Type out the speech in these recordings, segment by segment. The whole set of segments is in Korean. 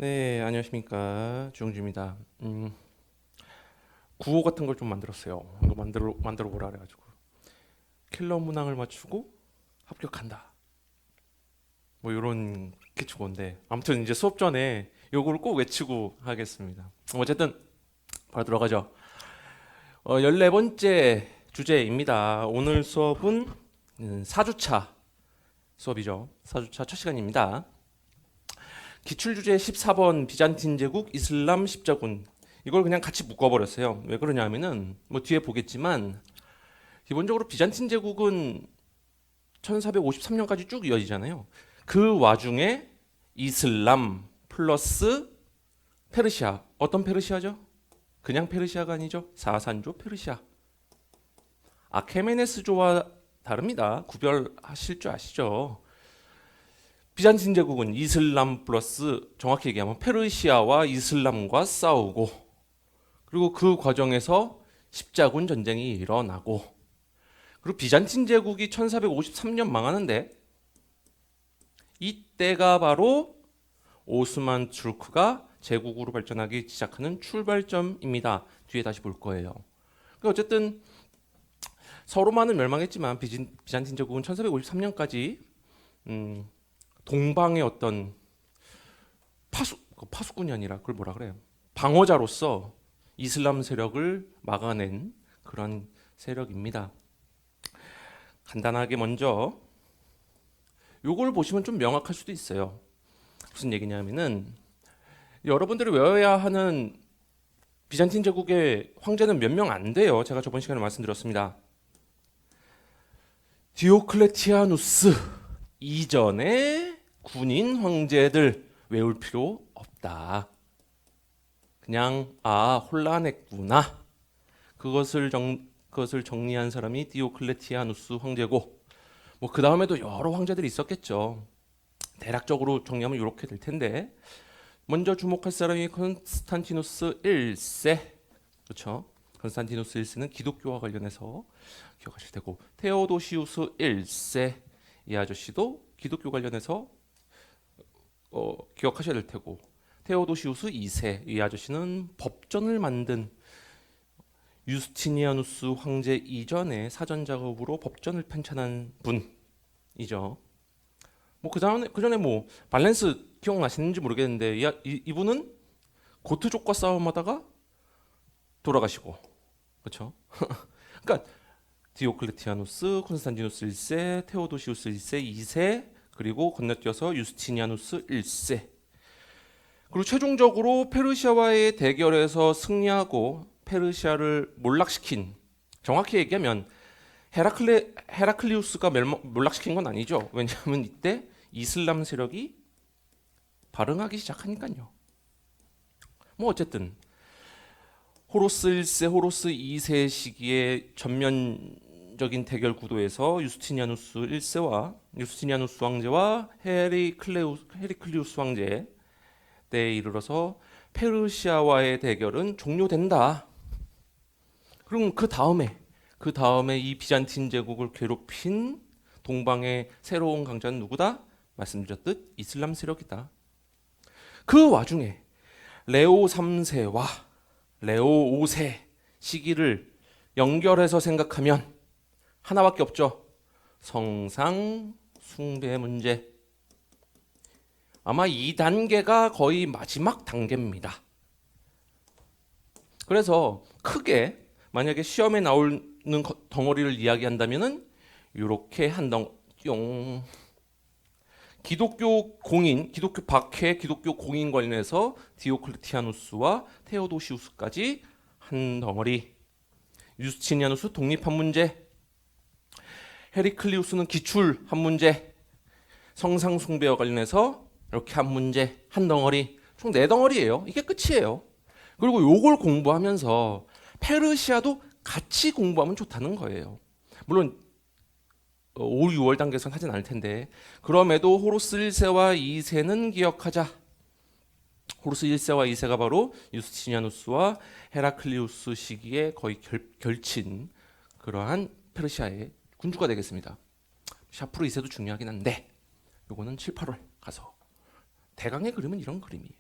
네, 안녕하십니까. 주영주입니다. 구호 같은 걸 좀 만들었어요. 이거 만들어 보라 그래가지고 킬러 문항을 맞추고 합격한다. 뭐 이런 기초인데 아무튼 이제 수업 전에 요거를 꼭 외치고 하겠습니다. 어쨌든 바로 들어가죠. 14번째 주제입니다. 오늘 수업은 4주차 수업이죠. 4주차 첫 시간입니다. 기출주제 14번 비잔틴 제국 이슬람 십자군 이걸 그냥 같이 묶어버렸어요. 왜 그러냐면은 뭐 뒤에 보겠지만 기본적으로 비잔틴 제국은 1453년까지 쭉 이어지잖아요. 그 와중에 이슬람 플러스 페르시아. 어떤 페르시아죠? 그냥 페르시아가 아니죠. 사산조 페르시아. 아케메네스조와 다릅니다. 구별하실 줄 아시죠? 비잔틴 제국은 이슬람 플러스 정확히 얘기하면 페르시아와 이슬람과 싸우고 그리고 그 과정에서 십자군 전쟁이 일어나고 그리고 비잔틴 제국이 1453년 망하는데 이때가 바로 오스만 투르크가 제국으로 발전하기 시작하는 출발점입니다. 뒤에 다시 볼 거예요. 그러니까 어쨌든 서로만은 멸망했지만 비잔틴 제국은 1453년까지 동방의 어떤 파수꾼이 아니라 그걸 뭐라 그래요? 방어자로서 이슬람 세력을 막아낸 그런 세력입니다. 간단하게 먼저 요걸 보시면 좀 명확할 수도 있어요. 무슨 얘기냐면은 여러분들이 외워야 하는 비잔틴 제국의 황제는 몇 명 안 돼요. 제가 저번 시간에 말씀드렸습니다. 디오클레티아누스 이전의 군인 황제들 외울 필요 없다. 그냥 혼란했구나. 그것을 정리한 사람이 디오클레티아누스 황제고 뭐 그 다음에도 여러 황제들이 있었겠죠. 대략적으로 정리하면 이렇게 될 텐데 먼저 주목할 사람이 콘스탄티누스 1세. 그렇죠? 콘스탄티누스 1세는 기독교와 관련해서 기억하실 테고 테오도시우스 1세 이 아저씨도 기독교 관련해서 기억하셔야 될 테고 테오도시우스 2세 이 아저씨는 법전을 만든 유스티니아누스 황제 이전에 사전 작업으로 법전을 편찬한 분이죠. 뭐 그전에 뭐 발렌스 기억나시는지 모르겠는데 이분은 고트족과 싸움하다가 돌아가시고 그렇죠? 그러니까 디오클레티아누스, 콘스탄티누스 1세, 테오도시우스 1세, 2세 그리고 건너뛰어서 유스티니아누스 1세 그리고 최종적으로 페르시아와의 대결에서 승리하고 페르시아를 몰락시킨 정확히 얘기하면 헤라클리우스가 몰락시킨 건 아니죠. 왜냐하면 이때 이슬람 세력이 발흥하기 시작하니까요. 뭐 어쨌든 호로스 1세, 호로스 2세 시기의 전면적인 대결 구도에서 유스티니아누스 1세와 유스티니아누스 왕제와 헤리클리우스 왕제 때에 이르러서 페르시아와의 대결은 종료된다. 그럼 그 다음에 이 비잔틴 제국을 괴롭힌 동방의 새로운 강자는 누구다? 말씀드렸듯 이슬람 세력이다. 그 와중에 레오 3세와 레오 5세 시기를 연결해서 생각하면 하나밖에 없죠. 성상 숭배 문제. 아마 이 단계가 거의 마지막 단계입니다. 그래서 크게 만약에 시험에 나오는 덩어리를 이야기한다면은 이렇게 뿅. 기독교 공인, 기독교 박해, 기독교 공인 관련해서 디오클레티아누스와 테오도시우스까지 한 덩어리. 유스티니아누스 독립한 문제, 헤리클리우스는 기출한 문제, 성상 숭배와 관련해서 이렇게 한 문제, 한 덩어리, 총 4덩어리예요. 이게 끝이에요. 그리고 요걸 공부하면서 페르시아도 같이 공부하면 좋다는 거예요. 물론 5, 6월 단계에서는 하진 않을 텐데 그럼에도 호로스 1세와 2세는 기억하자. 호로스 1세와 2세가 바로 유스티니아누스와 헤라클리우스 시기에 거의 결친 그러한 페르시아의 군주가 되겠습니다. 샤프로 2세도 중요하긴 한데 요거는 7, 8월 가서 대강의 그림은 이런 그림이에요.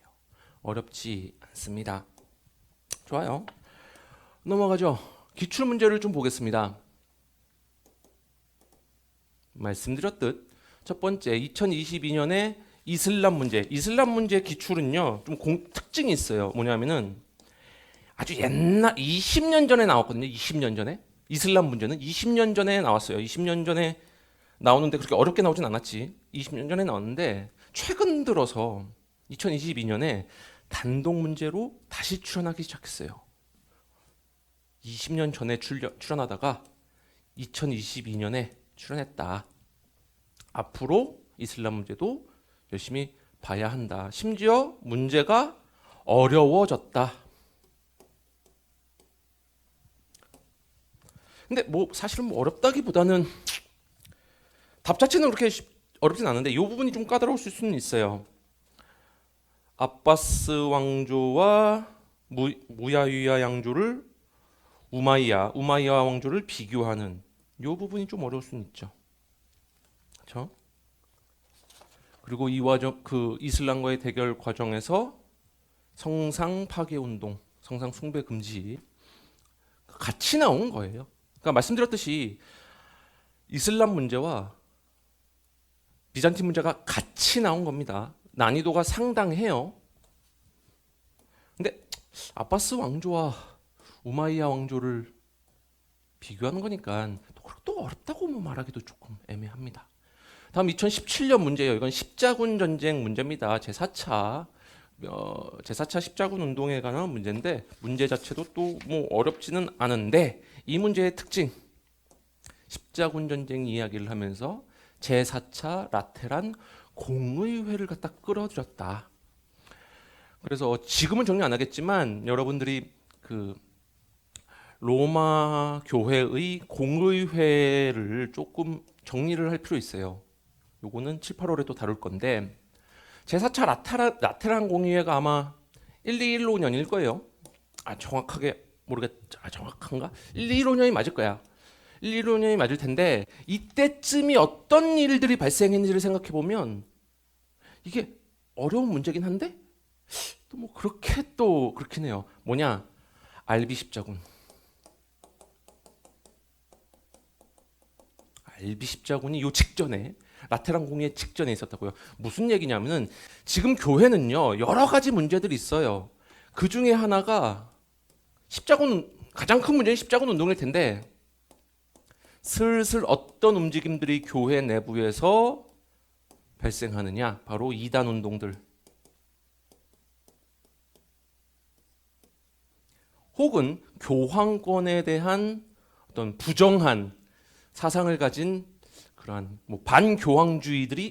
어렵지 않습니다. 좋아요. 넘어가죠. 기출 문제를 좀 보겠습니다. 말씀드렸듯 첫 번째 2022년에 이슬람 문제 기출은요 좀 특징이 있어요. 뭐냐면은 아주 옛날 20년 전에 나왔거든요. 20년 전에 이슬람 문제는 20년 전에 나왔어요. 20년 전에 나오는데 그렇게 어렵게 나오진 않았지. 20년 전에 나왔는데 최근 들어서 2022년에 단독 문제로 다시 출연하기 시작했어요. 20년 전에 출연하다가 2022년에 출연했다. 앞으로 이슬람 문제도 열심히 봐야 한다. 심지어 문제가 어려워졌다. 근데 뭐 사실은 뭐 어렵다기보다는 답 자체는 그렇게 어렵진 않은데 이 부분이 좀 까다로울 수는 있어요. 아바스 왕조와 무야위야 양조를 우마이야 왕조를 비교하는 이 부분이 좀 어려울 수는 있죠. 그렇죠? 그리고 이 과정 그 이슬람과의 대결 과정에서 성상 파괴 운동, 성상 숭배 금지 같이 나온 거예요. 그러니까 말씀드렸듯이 이슬람 문제와 비잔틴 문제가 같이 나온 겁니다. 난이도가 상당해요. 근데 아바스 왕조와 우마이야 왕조를 비교하는 거니까 또 어렵다고 뭐 말하기도 조금 애매합니다. 다음 2017년 문제예요. 이건 십자군 전쟁 문제입니다. 제4차 십자군 운동에 관한 문제인데 문제 자체도 또 뭐 어렵지는 않은데 이 문제의 특징 십자군 전쟁 이야기를 하면서 제4차 라테란 공의회를 갖다 끌어들였다. 그래서 지금은 정리 안 하겠지만 여러분들이 그 로마 교회의 공의회를 조금 정리를 할 필요 있어요. 요거는 7, 8월에 또 다룰 건데 제4차 라테란 공의회가 아마 1215년일 거예요. 정확하게 정확한가? 1215년이 맞을 거야. 1215년이 맞을 텐데 이때쯤이 어떤 일들이 발생했는지를 생각해 보면 이게 어려운 문제긴 한데 또 뭐 그렇긴 해요. 뭐냐? 알비 십자군. 알비 십자군이 요 직전에 라테란 공의회 직전에 있었다고요. 무슨 얘기냐면은 지금 교회는요 여러 가지 문제들이 있어요. 그 중에 하나가 가장 큰 문제는 십자군 운동일 텐데 슬슬 어떤 움직임들이 교회 내부에서 발생하느냐? 바로 이단 운동들. 혹은 교황권에 대한 어떤 부정한 사상을 가진 그러한 뭐 반교황주의가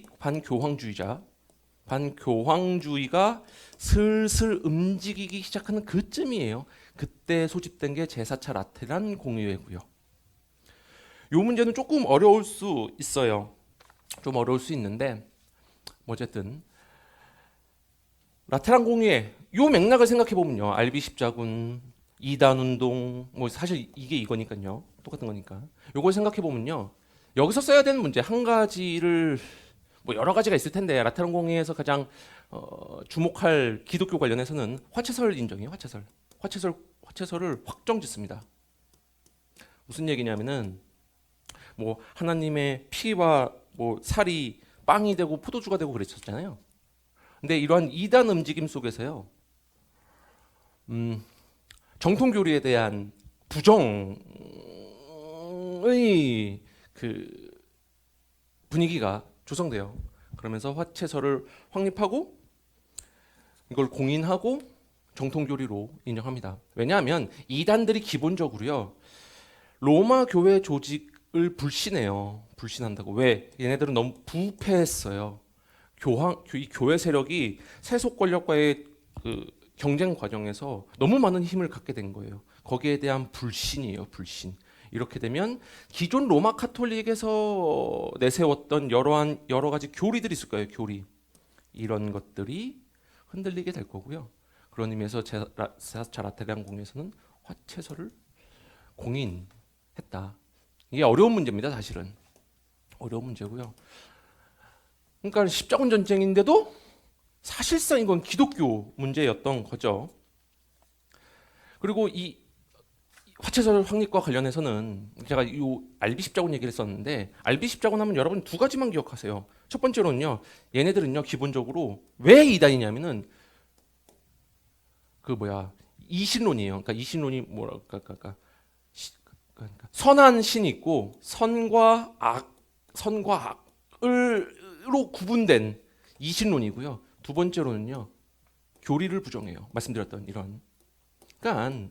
슬슬 움직이기 시작하는 그쯤이에요. 그때 소집된 게 제4차 라테란 공의회고요. 요 문제는 조금 어려울 수 있어요. 좀 어려울 수 있는데 어쨌든 라테란 공의회 요 맥락을 생각해 보면요. 알비 십자군, 이단 운동 뭐 사실 이게 이거니까요. 똑같은 거니까. 요걸 생각해 보면요. 여기서 써야 되는 문제 한 가지를 뭐 여러 가지가 있을 텐데 라테란 공의회에서 가장 주목할 기독교 관련해서는 화채설 인정이에요. 화채설을 확정짓습니다. 무슨 얘기냐면은 뭐 하나님의 피와 뭐 살이 빵이 되고 포도주가 되고 그랬었잖아요. 근데 이러한 이단 움직임 속에서요, 정통 교리에 대한 부정의 그 분위기가 조성돼요. 그러면서 화채설을 확립하고 이걸 공인하고 정통 교리로 인정합니다. 왜냐하면 이단들이 기본적으로요 로마 교회 조직을 불신한다고. 왜? 얘네들은 너무 부패했어요. 이 교회 세력이 세속 권력과의 그 경쟁 과정에서 너무 많은 힘을 갖게 된 거예요. 거기에 대한 불신이에요, 불신. 이렇게 되면 기존 로마 카톨릭에서 내세웠던 여러 가지 교리들이 있을 거예요, 교리. 이런 것들이 흔들리게 될 거고요. 그런 의미에서 제4차 라테란 공의회에서는 화채설을 공인했다. 이게 어려운 문제입니다, 사실은. 어려운 문제고요. 그러니까 십자군 전쟁인데도 사실상 이건 기독교 문제였던 거죠. 그리고 이 화채설 확립과 관련해서는 제가 이 알비 십자군 얘기를 했었는데, 알비 십자군 하면 여러분 두 가지만 기억하세요. 첫 번째로는요, 얘네들은요 기본적으로 왜 이단이냐면은 이신론이에요. 그러니까 이신론이 그러니까 선한 신이 있고 선과 악으로 구분된 이신론이고요. 두 번째로는요, 교리를 부정해요. 말씀드렸던 이런. 그러니까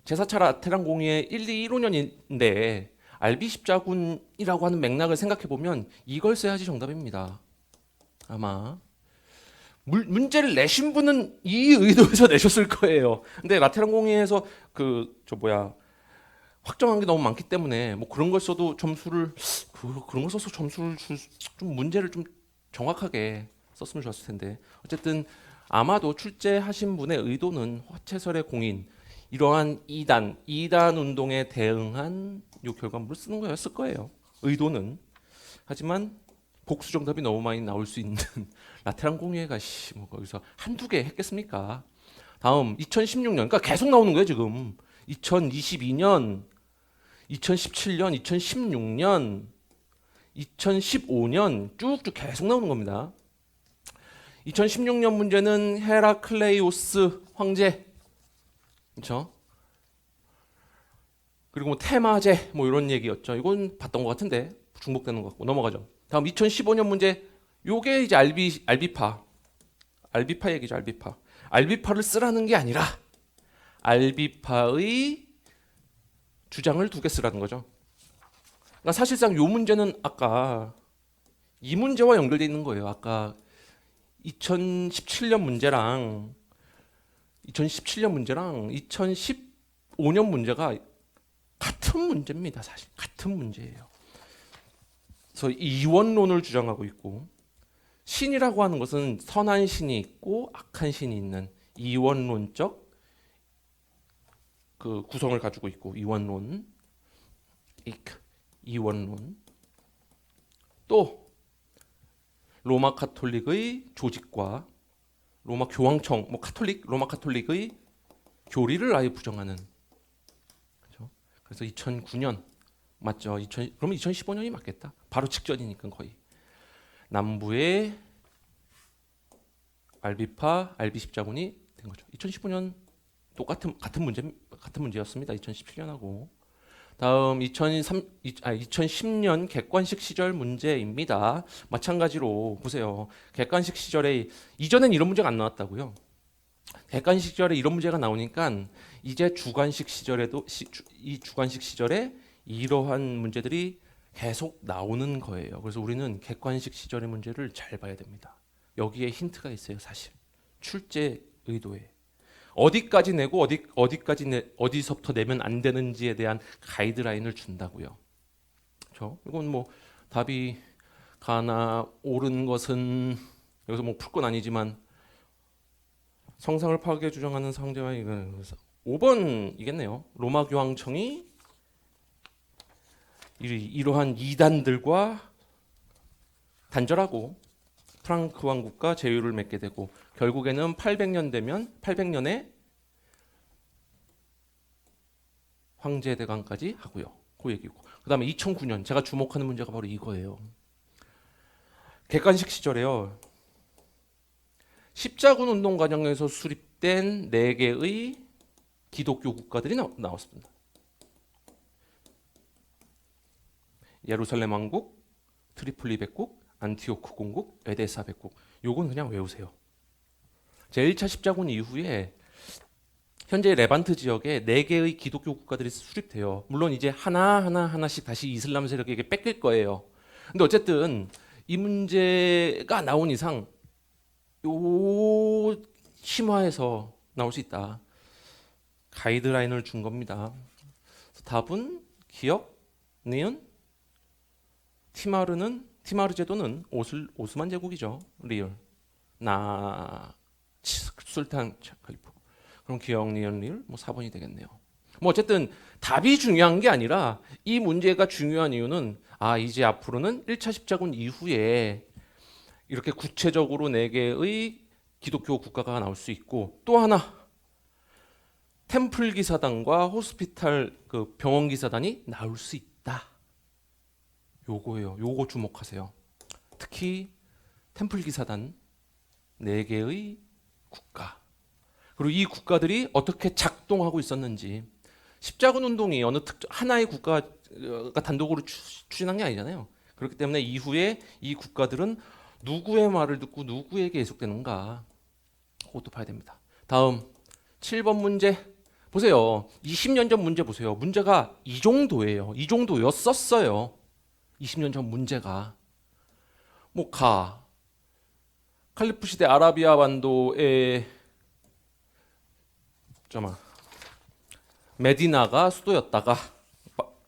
제사차 라테란 공의의 1, 2, 1호년인데 알비 십자군이라고 하는 맥락을 생각해 보면 이걸 써야지 정답입니다. 아마 문제를 내신 분은 이 의도에서 내셨을 거예요. 근데 라테란 공의에서 확정한 게 너무 많기 때문에 뭐 그런 걸 써도 점수를 그런 걸 써서 점수를 좀 문제를 좀 정확하게 썼으면 좋았을 텐데, 어쨌든 아마도 출제하신 분의 의도는 화채설의 공인, 이러한 이단 운동에 대응한 이 결과물을 쓰는 거였을 거예요. 의도는. 하지만 복수 정답이 너무 많이 나올 수 있는 라테란 공예가 뭐 거기서 한두 개 했겠습니까? 다음 2016년, 그러니까 계속 나오는 거예요 지금. 2022년, 2017년, 2016년, 2015년 쭉쭉 계속 나오는 겁니다. 2016년 문제는 헤라클레이오스 황제, 그렇죠? 그리고 뭐 테마제 뭐 이런 얘기였죠. 이건 봤던 것 같은데 중복되는 것 같고 넘어가죠. 다음 2015년 문제, 요게 이제 알비파 얘기죠. 알비파를 쓰라는 게 아니라 알비파의 주장을 두 개 쓰라는 거죠. 그러니까 사실상 요 문제는 아까 이 문제와 연결되어 있는 거예요. 아까 2017년 문제랑 2015년 문제가 같은 문제입니다. 사실 같은 문제예요. 그래서 이원론을 주장하고 있고, 신이라고 하는 것은 선한 신이 있고 악한 신이 있는 이원론적 그 구성을 가지고 있고, 이원론. 또 로마 카톨릭의 조직과 로마 교황청, 로마 카톨릭의 교리를 아예 부정하는. 그렇죠? 그래서 2009년 맞죠? 그러면 2015년이 맞겠다. 바로 직전이니까 거의. 남부의 알비 십자군이 된 거죠. 2015년 같은 문제였습니다. 2017년하고. 다음 2010년 객관식 시절 문제입니다. 마찬가지로 보세요. 객관식 시절에 이전엔 이런 문제가 안 나왔다고요. 객관식 시절에 이런 문제가 나오니까 이제 주관식 시절에도 이 주관식 시절에 이러한 문제들이 계속 나오는 거예요. 그래서 우리는 객관식 시절의 문제를 잘 봐야 됩니다. 여기에 힌트가 있어요, 사실. 출제 의도에. 어디까지 내고 어디서부터 내면 안 되는지에 대한 가이드라인을 준다고요. 그렇죠? 이건 뭐 답이 가나 옳은 것은 여기서 뭐 풀 건 아니지만 성상을 파괴 주장하는 상대와 이건 5번이겠네요. 로마 교황청이 이러한 이단들과 단절하고 프랑크 왕국과 제휴를 맺게 되고, 결국에는 800년에 황제 대강까지 하고요. 그 얘기고. 그다음에 2009년 제가 주목하는 문제가 바로 이거예요. 객관식 시절에요. 십자군 운동 과정에서 수립된 4개의 기독교 국가들이 나왔습니다. 예루살렘 왕국, 트리폴리 백국, 안티오크 공국, 에데사 백국. 요건 그냥 외우세요. 제1차 십자군 이후에 현재 레반트 지역에 4개의 기독교 국가들이 수립돼요. 물론 이제 하나씩 다시 이슬람 세력에게 뺏길 거예요. 근데 어쨌든 이 문제가 나온 이상 요 심화해서 나올 수 있다. 가이드라인을 준 겁니다. 답은 기억, 니은, 티마르 제도는 오스만 제국이죠. 리을. 술탄 칼리프. 그럼 기억, 니은, 리을 뭐 4번이 되겠네요. 뭐 어쨌든 답이 중요한 게 아니라 이 문제가 중요한 이유는 이제 앞으로는 1차 십자군 이후에 이렇게 구체적으로 4개의 기독교 국가가 나올 수 있고, 또 하나 템플 기사단과 호스피탈 그 병원 기사단이 나올 수 있다. 요거예요. 요거 주목하세요. 특히 템플 기사단 4개의 국가. 그리고 이 국가들이 어떻게 작동하고 있었는지. 십자군 운동이 어느 하나의 국가가 단독으로 추진한 게 아니잖아요. 그렇기 때문에 이후에 이 국가들은 누구의 말을 듣고 누구에게 예속되는가, 그것도 봐야 됩니다. 다음 7번 문제 보세요. 20년 전 문제 보세요. 문제가 이 정도예요. 이 정도였었어요. 20년 전 문제가 뭐 칼리프 시대 아라비아 반도의 메디나가 수도였다가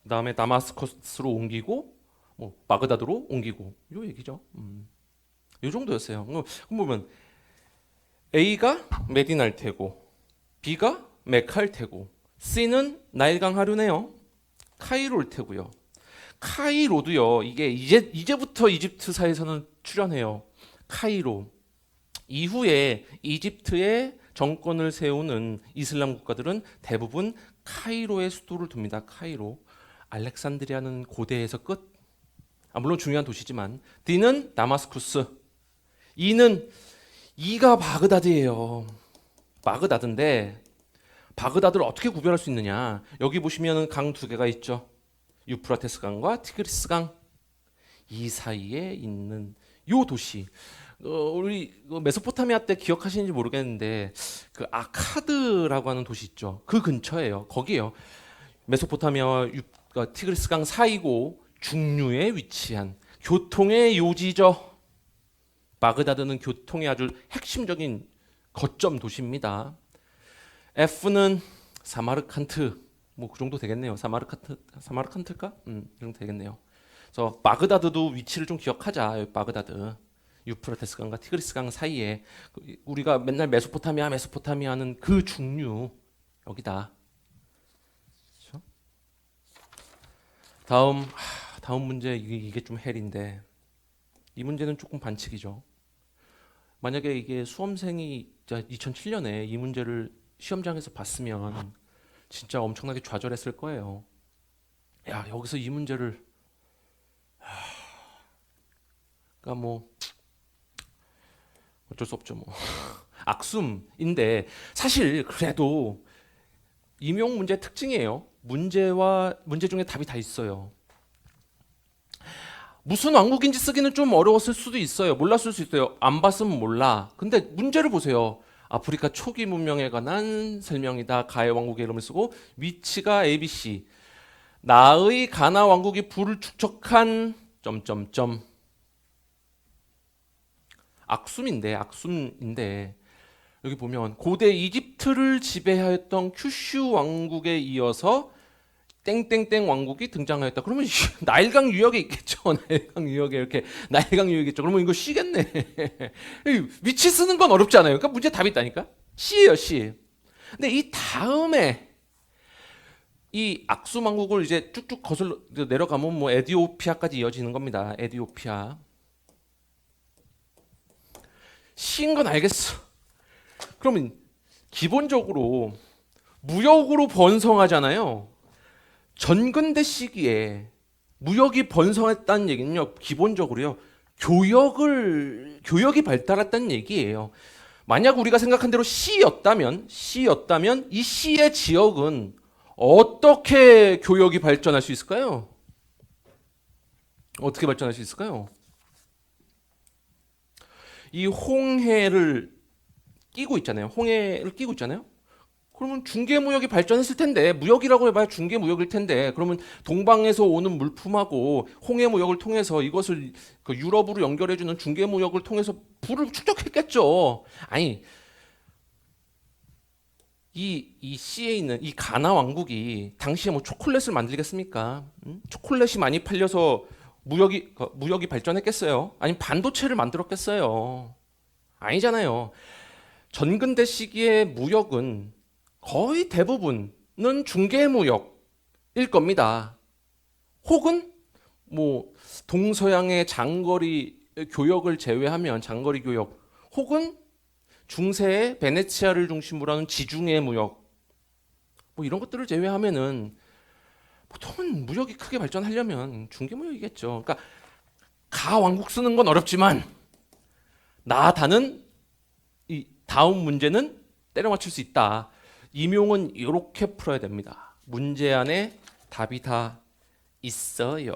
그다음에 다마스커스로 옮기고 뭐 바그다드로 옮기고 요 얘기죠. 요 정도였어요. 그럼 보면 A가 메디나일 테고 B가 메카일 테고 C는 나일강 하류네요. 카이로일 테고요. 카이로도요. 이게 이제부터 이집트사에서는 출현해요. 카이로. 이후에 이집트의 정권을 세우는 이슬람 국가들은 대부분 카이로에 수도를 둡니다. 카이로. 알렉산드리아는 고대에서 끝. 물론 중요한 도시지만 D는 다마스쿠스. E가 바그다드예요. 바그다드인데 바그다드를 어떻게 구별할 수 있느냐? 여기 보시면 강 2개가 있죠. 유프라테스 강과 티그리스 강. 이 사이에 있는 요 도시. 우리 메소포타미아 때 기억하시는지 모르겠는데 그 아카드라고 하는 도시 있죠. 그 근처예요. 거기에요. 메소포타미아와 티그리스 강 사이고 중류에 위치한 교통의 요지죠. 바그다드는 교통의 아주 핵심적인 거점 도시입니다. F는 사마르칸트. 뭐 그 정도 되겠네요. 사마르칸트일까? 그 정도 되겠네요. 그래서 바그다드도 위치를 좀 기억하자. 여기 바그다드. 유프라테스 강과 티그리스 강 사이에 우리가 맨날 메소포타미아는 그 중류 여기다. 그렇죠? 다음 문제 이게 좀 헬인데 이 문제는 조금 반칙이죠. 만약에 이게 수험생이 2007년에 이 문제를 시험장에서 봤으면 진짜 엄청나게 좌절했을 거예요. 야, 여기서 이 문제를 그러니까 뭐 어쩔 수 없죠 뭐. 악숨인데 사실 그래도 임용 문제 특징이에요. 문제 중에 답이 다 있어요. 무슨 왕국인지 쓰기는 좀 어려웠을 수도 있어요. 몰랐을 수 있어요. 안 봤으면 몰라. 근데 문제를 보세요. 아프리카 초기 문명에 관한 설명이다. 가의 왕국의 이름을 쓰고 위치가 ABC. 나의 가나 왕국이 부를 축적한 악숨인데 여기 보면 고대 이집트를 지배하였던 큐슈 왕국에 이어서 땡땡땡 왕국이 등장하였다. 그러면 나일강 유역에 있겠죠. 나일강 유역에 이렇게 나일강 유역에 있죠. 그러면 이거 C겠네. 위치 쓰는 건 어렵지 않아요. 그러니까 문제 답이 있다니까. C예요, C. 근데 이 다음에 이 악숨 왕국을 이제 쭉쭉 거슬러 내려가면 뭐 에디오피아까지 이어지는 겁니다. 에디오피아. C인 건 알겠어. 그러면 기본적으로 무역으로 번성하잖아요. 전근대 시기에 무역이 번성했다는 얘기는요, 기본적으로요, 교역이 발달했다는 얘기예요. 만약 우리가 생각한 대로 C였다면 이 C의 지역은 어떻게 교역이 발전할 수 있을까요? 어떻게 발전할 수 있을까요? 이 홍해를 끼고 있잖아요. 그러면 중개무역이 발전했을 텐데, 무역이라고 해봐야 중개무역일 텐데, 그러면 동방에서 오는 물품하고 홍해무역을 통해서 이것을 그 유럽으로 연결해주는 중개무역을 통해서 부를 축적했겠죠. 아니, 이 C에 있는 이 가나 왕국이 당시에 뭐 초콜릿을 만들겠습니까? 초콜릿이 많이 팔려서 무역이 발전했겠어요? 아니면 반도체를 만들었겠어요? 아니잖아요. 전근대 시기의 무역은 거의 대부분은 중개무역일 겁니다. 혹은 뭐 동서양의 장거리 교역을 제외하면 장거리 교역 혹은 중세의 베네치아를 중심으로 하는 지중해 무역 뭐 이런 것들을 제외하면은 보통은 무역이 크게 발전하려면 중개 무역이겠죠. 그러니까 가 왕국 쓰는 건 어렵지만 나다는 이 다음 문제는 때려 맞출 수 있다. 임용은 이렇게 풀어야 됩니다. 문제 안에 답이 다 있어요.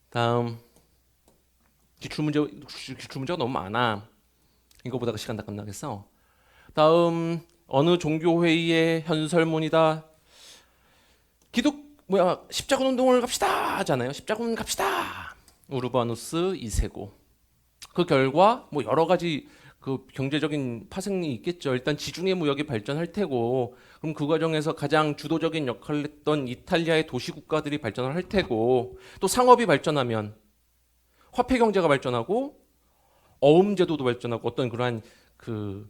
다음 기출문제가 너무 많아. 이거 보다가 시간 다 끝나겠어. 다음 어느 종교회의의 현설문이다. 십자군 운동을 갑시다 하잖아요. 십자군 갑시다. 우르바누스 2세고. 그 결과 뭐 여러 가지 그 경제적인 파생이 있겠죠. 일단 지중해 무역이 발전할 테고, 그럼 그 과정에서 가장 주도적인 역할을 했던 이탈리아의 도시 국가들이 발전을 할 테고, 또 상업이 발전하면 화폐 경제가 발전하고 어음 제도도 발전하고 어떤 그러한 그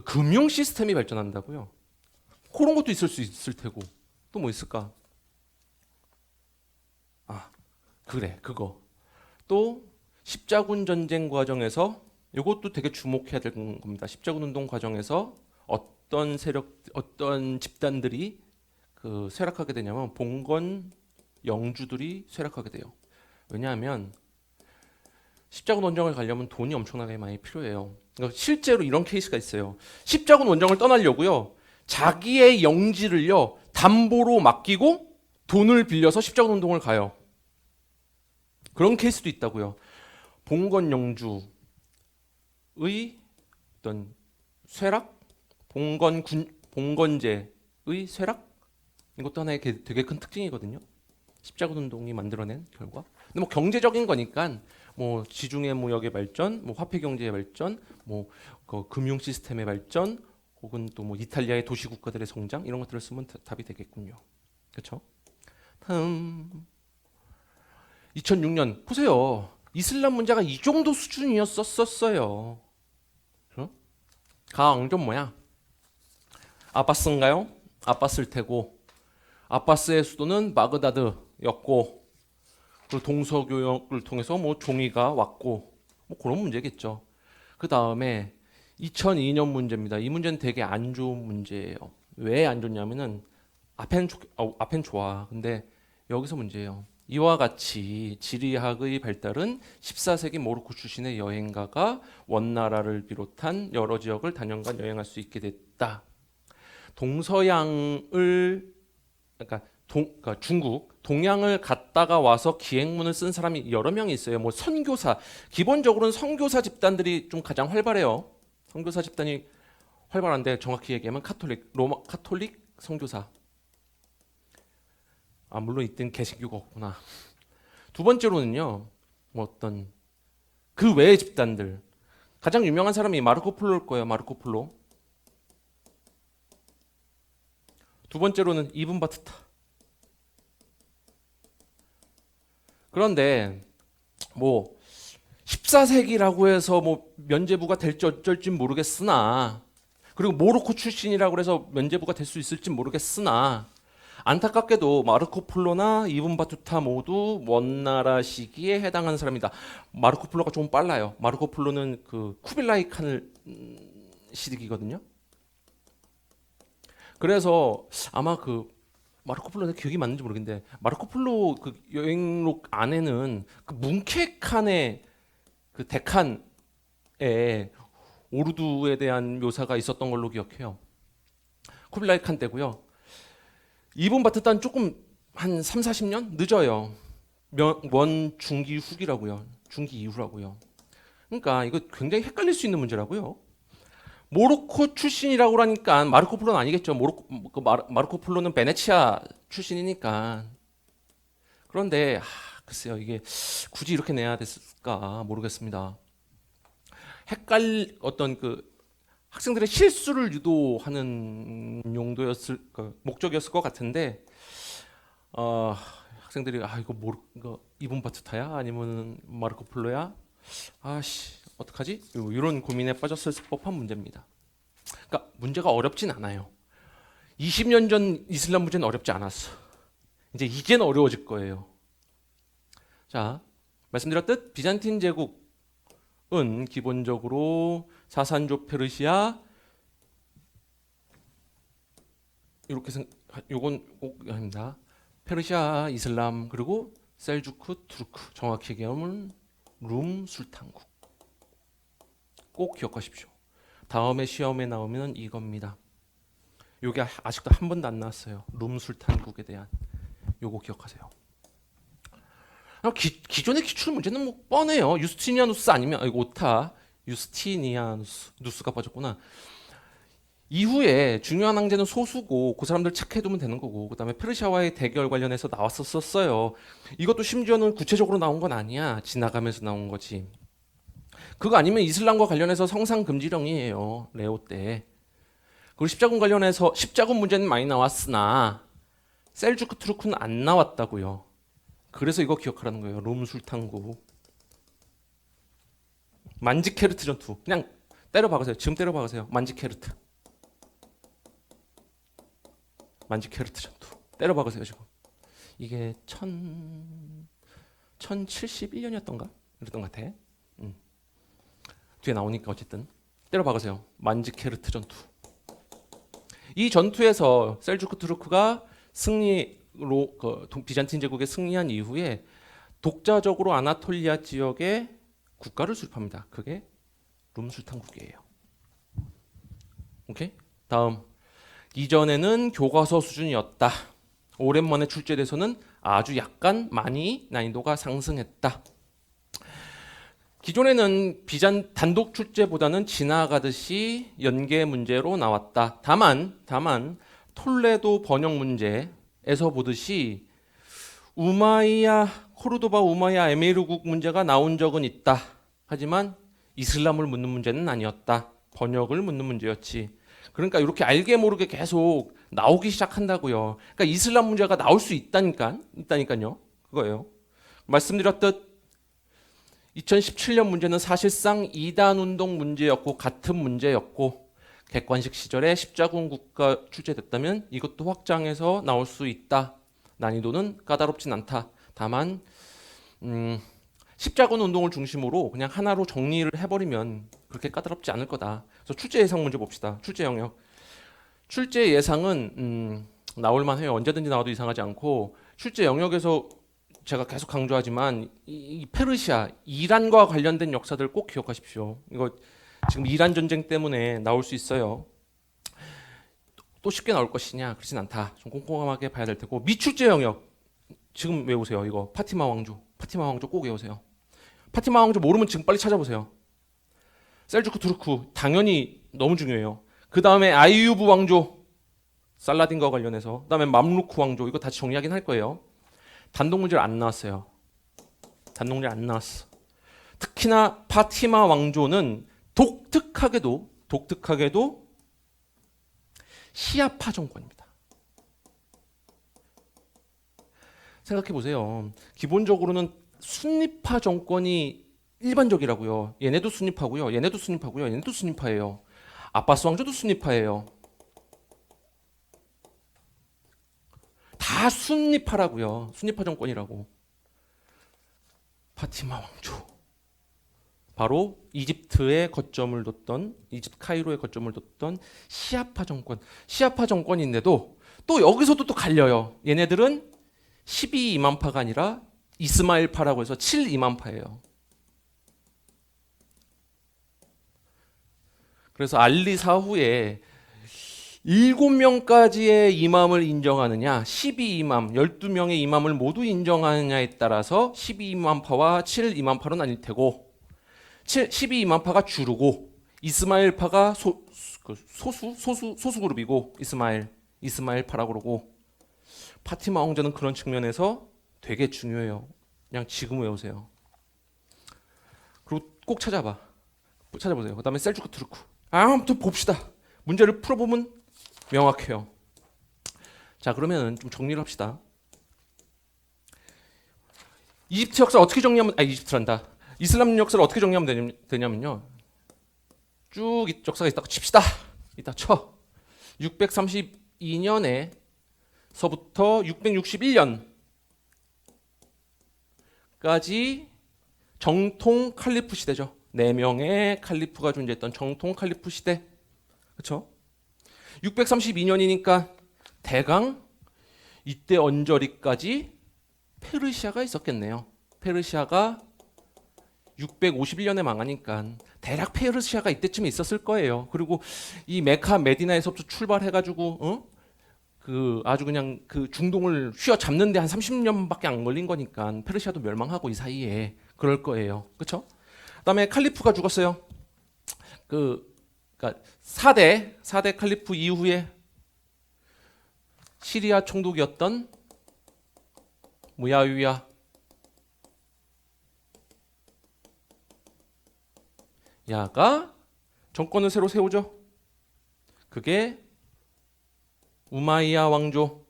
금융 시스템이 발전한다고요. 그런 것도 있을 수 있을 테고. 또 뭐 있을까? 그래, 그거. 또 십자군 전쟁 과정에서 이것도 되게 주목해야 될 겁니다. 십자군 운동 과정에서 어떤 집단들이 그 쇠락하게 되냐면 봉건 영주들이 쇠락하게 돼요. 왜냐하면 십자군 원정을 가려면 돈이 엄청나게 많이 필요해요. 그러니까 실제로 이런 케이스가 있어요. 십자군 원정을 떠나려고요. 자기의 영지를요 담보로 맡기고 돈을 빌려서 십자군 운동을 가요. 그런 케이스도 있다고요. 봉건 영주의 어떤 쇠락, 봉건제의 쇠락, 이것도 하나의 되게 큰 특징이거든요. 십자군 운동이 만들어낸 결과. 근데 뭐 경제적인 거니까 뭐 지중해 무역의 발전, 뭐 화폐 경제의 발전, 뭐 그 금융 시스템의 발전, 혹은 또 뭐 이탈리아의 도시 국가들의 성장 이런 것들을 쓰면 답이 되겠군요. 그렇죠? 다음 2006년 보세요. 이슬람 문제가 이 정도 수준이었었어요. 가왕전 뭐야? 아바스인가요? 아바스일 테고, 아바스의 수도는 바그다드였고, 그리고 동서교역을 통해서 뭐 종이가 왔고, 뭐 그런 문제겠죠. 그 다음에 2002년 문제입니다. 이 문제는 되게 안 좋은 문제예요. 왜 안 좋냐면은 앞엔 좋아. 근데 여기서 문제예요. 이와 같이 지리학의 발달은 14세기 모로코 출신의 여행가가 원나라를 비롯한 여러 지역을 단연간 여행할 수 있게 됐다. 동서양을 그러니까 중국, 동양을 갔다가 와서 기행문을 쓴 사람이 여러 명이 있어요. 뭐 선교사, 기본적으로는 선교사 집단들이 좀 가장 활발해요. 선교사 집단이 활발한데 정확히 얘기하면 로마 카톨릭 선교사. 물론 이때는 개신교가 없구나. 두 번째로는요, 뭐 어떤 그 외의 집단들. 가장 유명한 사람이 마르코 폴로일 거예요. 마르코 폴로. 두 번째로는 이븐 바투타. 그런데 뭐 14세기라고 해서 뭐 면제부가 될지 어쩔지 모르겠으나, 그리고 모로코 출신이라고 해서 면제부가 될 수 있을지 모르겠으나, 안타깝게도 마르코 폴로나 이븐 바투타 모두 원나라 시기에 해당하는 사람이다. 마르코 폴로가 좀 빨라요. 마르코 폴로는 그 쿠빌라이 칸을 시기거든요. 그래서 아마 그 마르코 폴로 기억이 맞는지 모르겠는데, 마르코 폴로 그 여행록 안에는 그 뭉케 칸의 그 데칸에 오르두에 대한 묘사가 있었던 걸로 기억해요. 쿠빌라이 칸 때고요. 이분 바트탄 조금 한 3, 40년 늦어요. 원 중기 후기라고요. 중기 이후라고요. 그러니까 이거 굉장히 헷갈릴 수 있는 문제라고요. 모로코 출신이라고 하니까 마르코 폴로는 아니겠죠. 마르코 폴로는 베네치아 출신이니까. 그런데 글쎄요, 이게 굳이 이렇게 내야 됐을까 모르겠습니다. 어떤 그 학생들의 실수를 유도하는 목적이었을 것 같은데, 학생들이 이거 이분 바투타야 아니면 마르코 폴로야? 어떡하지? 이런 고민에 빠졌을 법한 문제입니다. 그러니까 문제가 어렵진 않아요. 20년 전 이슬람 문제는 어렵지 않았어. 이제는 어려워질 거예요. 자, 말씀드렸듯 비잔틴 제국은 기본적으로 사산조 페르시아 이렇게 요건 꼭 아닙니다. 페르시아, 이슬람 그리고 셀주크, 투르크 정확히 얘기하면 룸 술탄국 꼭 기억하십시오. 다음에 시험에 나오면 이겁니다. 요게 아직도 한 번도 안 나왔어요. 룸 술탄국에 대한 요거 기억하세요. 기존의 기출 문제는 뭐 뻔해요. 유스티니아누스 아니면 오타 유스티니아누스가 빠졌구나. 이후에 중요한 황제는 소수고 그 사람들 체크해두면 되는 거고 그다음에 페르시아와의 대결 관련해서 나왔었어요. 이것도 심지어는 구체적으로 나온 건 아니야. 지나가면서 나온 거지. 그거 아니면 이슬람과 관련해서 성상 금지령이에요. 레오 때. 그리고 십자군 관련해서 십자군 문제는 많이 나왔으나 셀주크 투르크는 안 나왔다고요. 그래서 이거 기억하라는 거예요. 룸 술탄국. 만지케르트 전투. 그냥 때려 박으세요. 지금 때려 박으세요. 만지케르트 전투. 때려 박으세요, 지금. 이게 1071년이었던가? 그랬던 것 같아. 뒤에 나오니까 어쨌든 때려 박으세요. 만지케르트 전투. 이 전투에서 셀주크 투르크가 승리로 비잔틴 제국에 승리한 이후에 독자적으로 아나톨리아 지역에 국가를 수립합니다. 그게 룸술탄국이에요. 오케이? 다음. 이전에는 교과서 수준이었다. 오랜만에 출제돼서는 아주 약간 많이 난이도가 상승했다. 기존에는 단독 출제보다는 지나가듯이 연계 문제로 나왔다. 다만 톨레도 번역 문제에서 보듯이 코르도바 우마이야 에미르국 문제가 나온 적은 있다. 하지만 이슬람을 묻는 문제는 아니었다. 번역을 묻는 문제였지. 그러니까 이렇게 알게 모르게 계속 나오기 시작한다고요. 그러니까 이슬람 문제가 나올 수 있다니까요. 그거예요. 말씀드렸듯 2017년 문제는 사실상 이단 운동 문제였고 같은 문제였고 객관식 시절에 십자군 국가 출제됐다면 이것도 확장해서 나올 수 있다. 난이도는 까다롭진 않다. 다만 십자군 운동을 중심으로 그냥 하나로 정리를 해버리면 그렇게 까다롭지 않을 거다. 그래서 출제 예상 문제 봅시다. 출제 영역. 출제 예상은 나올만 해요. 언제든지 나와도 이상하지 않고 출제 영역에서 제가 계속 강조하지만 이 페르시아, 이란과 관련된 역사들 꼭 기억하십시오. 이거 지금 이란 전쟁 때문에 나올 수 있어요. 또 쉽게 나올 것이냐? 그렇진 않다. 좀 꼼꼼하게 봐야 될 테고. 미출제 영역 지금 외우세요. 이거 파티마 왕조 꼭 외우세요. 파티마 왕조 모르면 지금 빨리 찾아보세요. 셀주크 투르크 당연히 너무 중요해요. 그 다음에 아이유브 왕조 살라딘과 관련해서, 그 다음에 맘루크 왕조 이거 다시 정리하긴 할 거예요. 단독 문제를 안 나왔어요. 단독 문제 안 나왔어. 특히나 파티마 왕조는 독특하게도 시아파 정권입니다. 생각해 보세요. 기본적으로는 순니파 정권이 일반적이라고요. 얘네도 순니파고요. 얘네도 순니파예요. 아바스 왕조도 순니파예요. 다 순니파라고요. 순니파 정권이라고. 파티마 왕조. 바로 이집트 카이로의 거점을 뒀던 시아파 정권. 시아파 정권인데도 또 여기서도 또 갈려요. 얘네들은 12이만파가 아니라 이스마일파라고 해서 7이만파예요. 그래서 알리 사후에 7명까지의 이맘을 인정하느냐, 12이맘, 12명의 이맘을 모두 인정하느냐에 따라서 12이만파와 7이만파로 나뉠 테고, 12이만파가 주르고 이스마일파가 소수 그룹이고 이스마일파라고 그러고, 파티마 왕조는 그런 측면에서 되게 중요해요. 그냥 지금 외우세요. 그리고 꼭 찾아보세요. 그 다음에 셀주크 투르크. 아무튼 봅시다. 문제를 풀어보면 명확해요. 자, 그러면 좀 정리를 합시다. 이집트 역사 어떻게 정리하면, 이집트란다. 이슬람 역사를 어떻게 정리하면 되냐면요. 쭉 역사가 있다고 칩시다. 이따 쳐. 632년에서부터 661년 정통 칼리프 시대죠. 4명의 칼리프가 존재했던 정통 칼리프 시대. 그렇죠? 632년이니까 대강 이때 언저리까지 페르시아가 있었겠네요. 페르시아가 651년에 망하니까 대략 페르시아가 이때쯤에 있었을 거예요. 그리고 이 메카 메디나에서부터 출발해가지고 그 아주 그냥 그 중동을 휘어잡는데 한 30년밖에 안 걸린 거니까 페르시아도 멸망하고 이 사이에 그럴 거예요. 그렇죠? 그다음에 칼리프가 죽었어요. 그러니까 4대 칼리프 이후에 시리아 총독이었던 무야위야 야가 정권을 새로 세우죠. 그게 우마이야 왕조.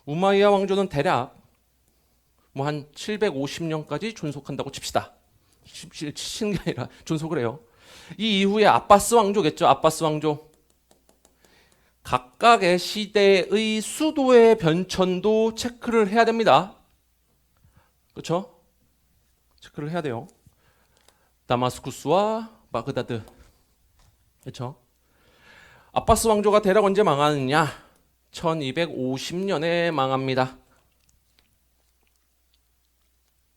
우마이야 왕조는 대략 뭐 한 750년까지 존속한다고 칩시다. 치는 게 아니라 존속을 해요. 이 이후에 아바스 왕조겠죠. 아바스 왕조. 각각의 시대의 수도의 변천도 체크를 해야 됩니다. 그렇죠? 체크를 해야 돼요. 다마스쿠스와 바그다드. 그렇죠? 아바스 왕조가 대략 언제 망하느냐? 1250년에 망합니다.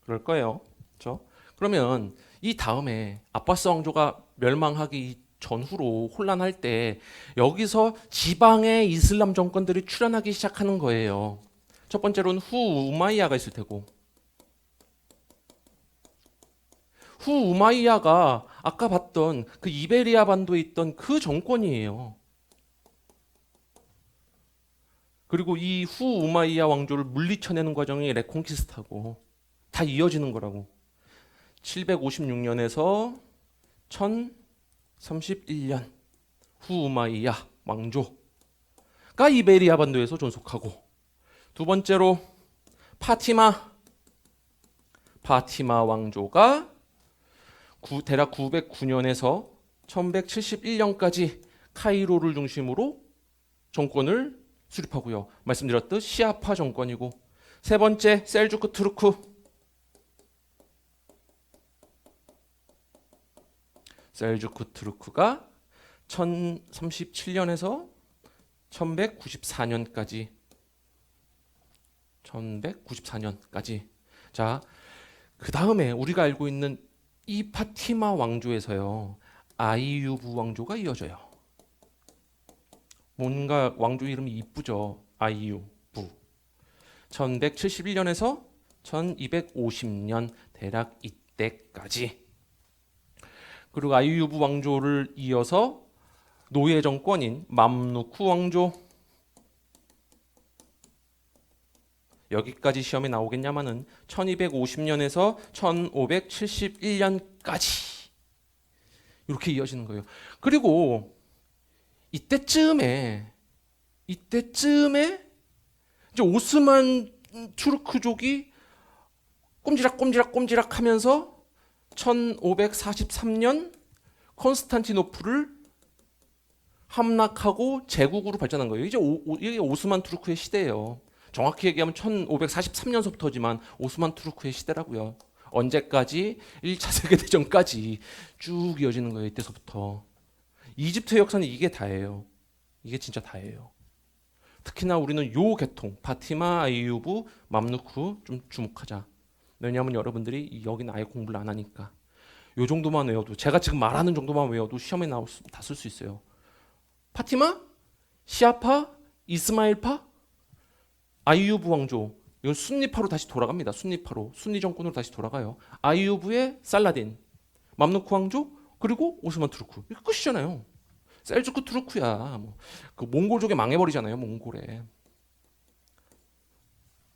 그럴 거예요. 그렇죠? 그러면 이 다음에 아바스 왕조가 멸망하기 전후로 혼란할 때 여기서 지방의 이슬람 정권들이 출현하기 시작하는 거예요. 첫 번째로는 우마이야가 있을 테고, 우마이야가 아까 봤던 그 이베리아 반도에 있던 그 정권이에요. 그리고 이 우마이야 왕조를 물리쳐내는 과정이 레콘키스타고 다 이어지는 거라고. 756년에서 1031년 우마이야 왕조가 이베리아 반도에서 존속하고, 두 번째로 파티마 왕조가 대략 909년에서 1171년까지 카이로를 중심으로 정권을 수립하고요. 말씀드렸듯 시아파 정권이고, 세 번째 셀주크 투르크. 셀주크 투르크가 1037년에서 1194년까지. 자, 그 다음에 우리가 알고 있는 이 파티마 왕조에서요, 아이유브 왕조가 이어져요. 뭔가 왕조 이름이 이쁘죠. 아이유브. 1171년에서 1250년 대략 이때까지. 그리고 아이유브 왕조를 이어서 노예 정권인 맘루크 왕조. 여기까지 시험에 나오겠냐마는 1250년에서 1571년까지 이렇게 이어지는 거예요. 그리고 이때쯤에 이제 오스만 투르크족이 꼼지락 하면서 1543년 콘스탄티노플을 함락하고 제국으로 발전한 거예요. 이게 오스만 투르크의 시대예요. 정확히 얘기하면 1543년서부터지만 오스만 투르크의 시대라고요. 언제까지? 1차 세계대전까지 쭉 이어지는 거예요. 이때서부터. 이집트의 역사는 이게 다예요. 이게 진짜 다예요. 특히나 우리는 요 계통, 파티마, 아이유브, 맘루크 좀 주목하자. 왜냐하면 여러분들이 여기는 아예 공부를 안 하니까. 요 정도만 외워도, 제가 지금 말하는 정도만 외워도 시험에 다 쓸 수 있어요. 파티마, 시아파, 이스마일파, 아이유브 왕조. 이건 순니파로 다시 돌아갑니다. 순니파로, 순니 정권으로 다시 돌아가요. 아이유브의 살라딘, 맘루크 왕조, 그리고 오스만 투르크. 이거 끝이잖아요. 셀주크 투르크야. 뭐, 그 몽골족에 망해버리잖아요. 몽골에.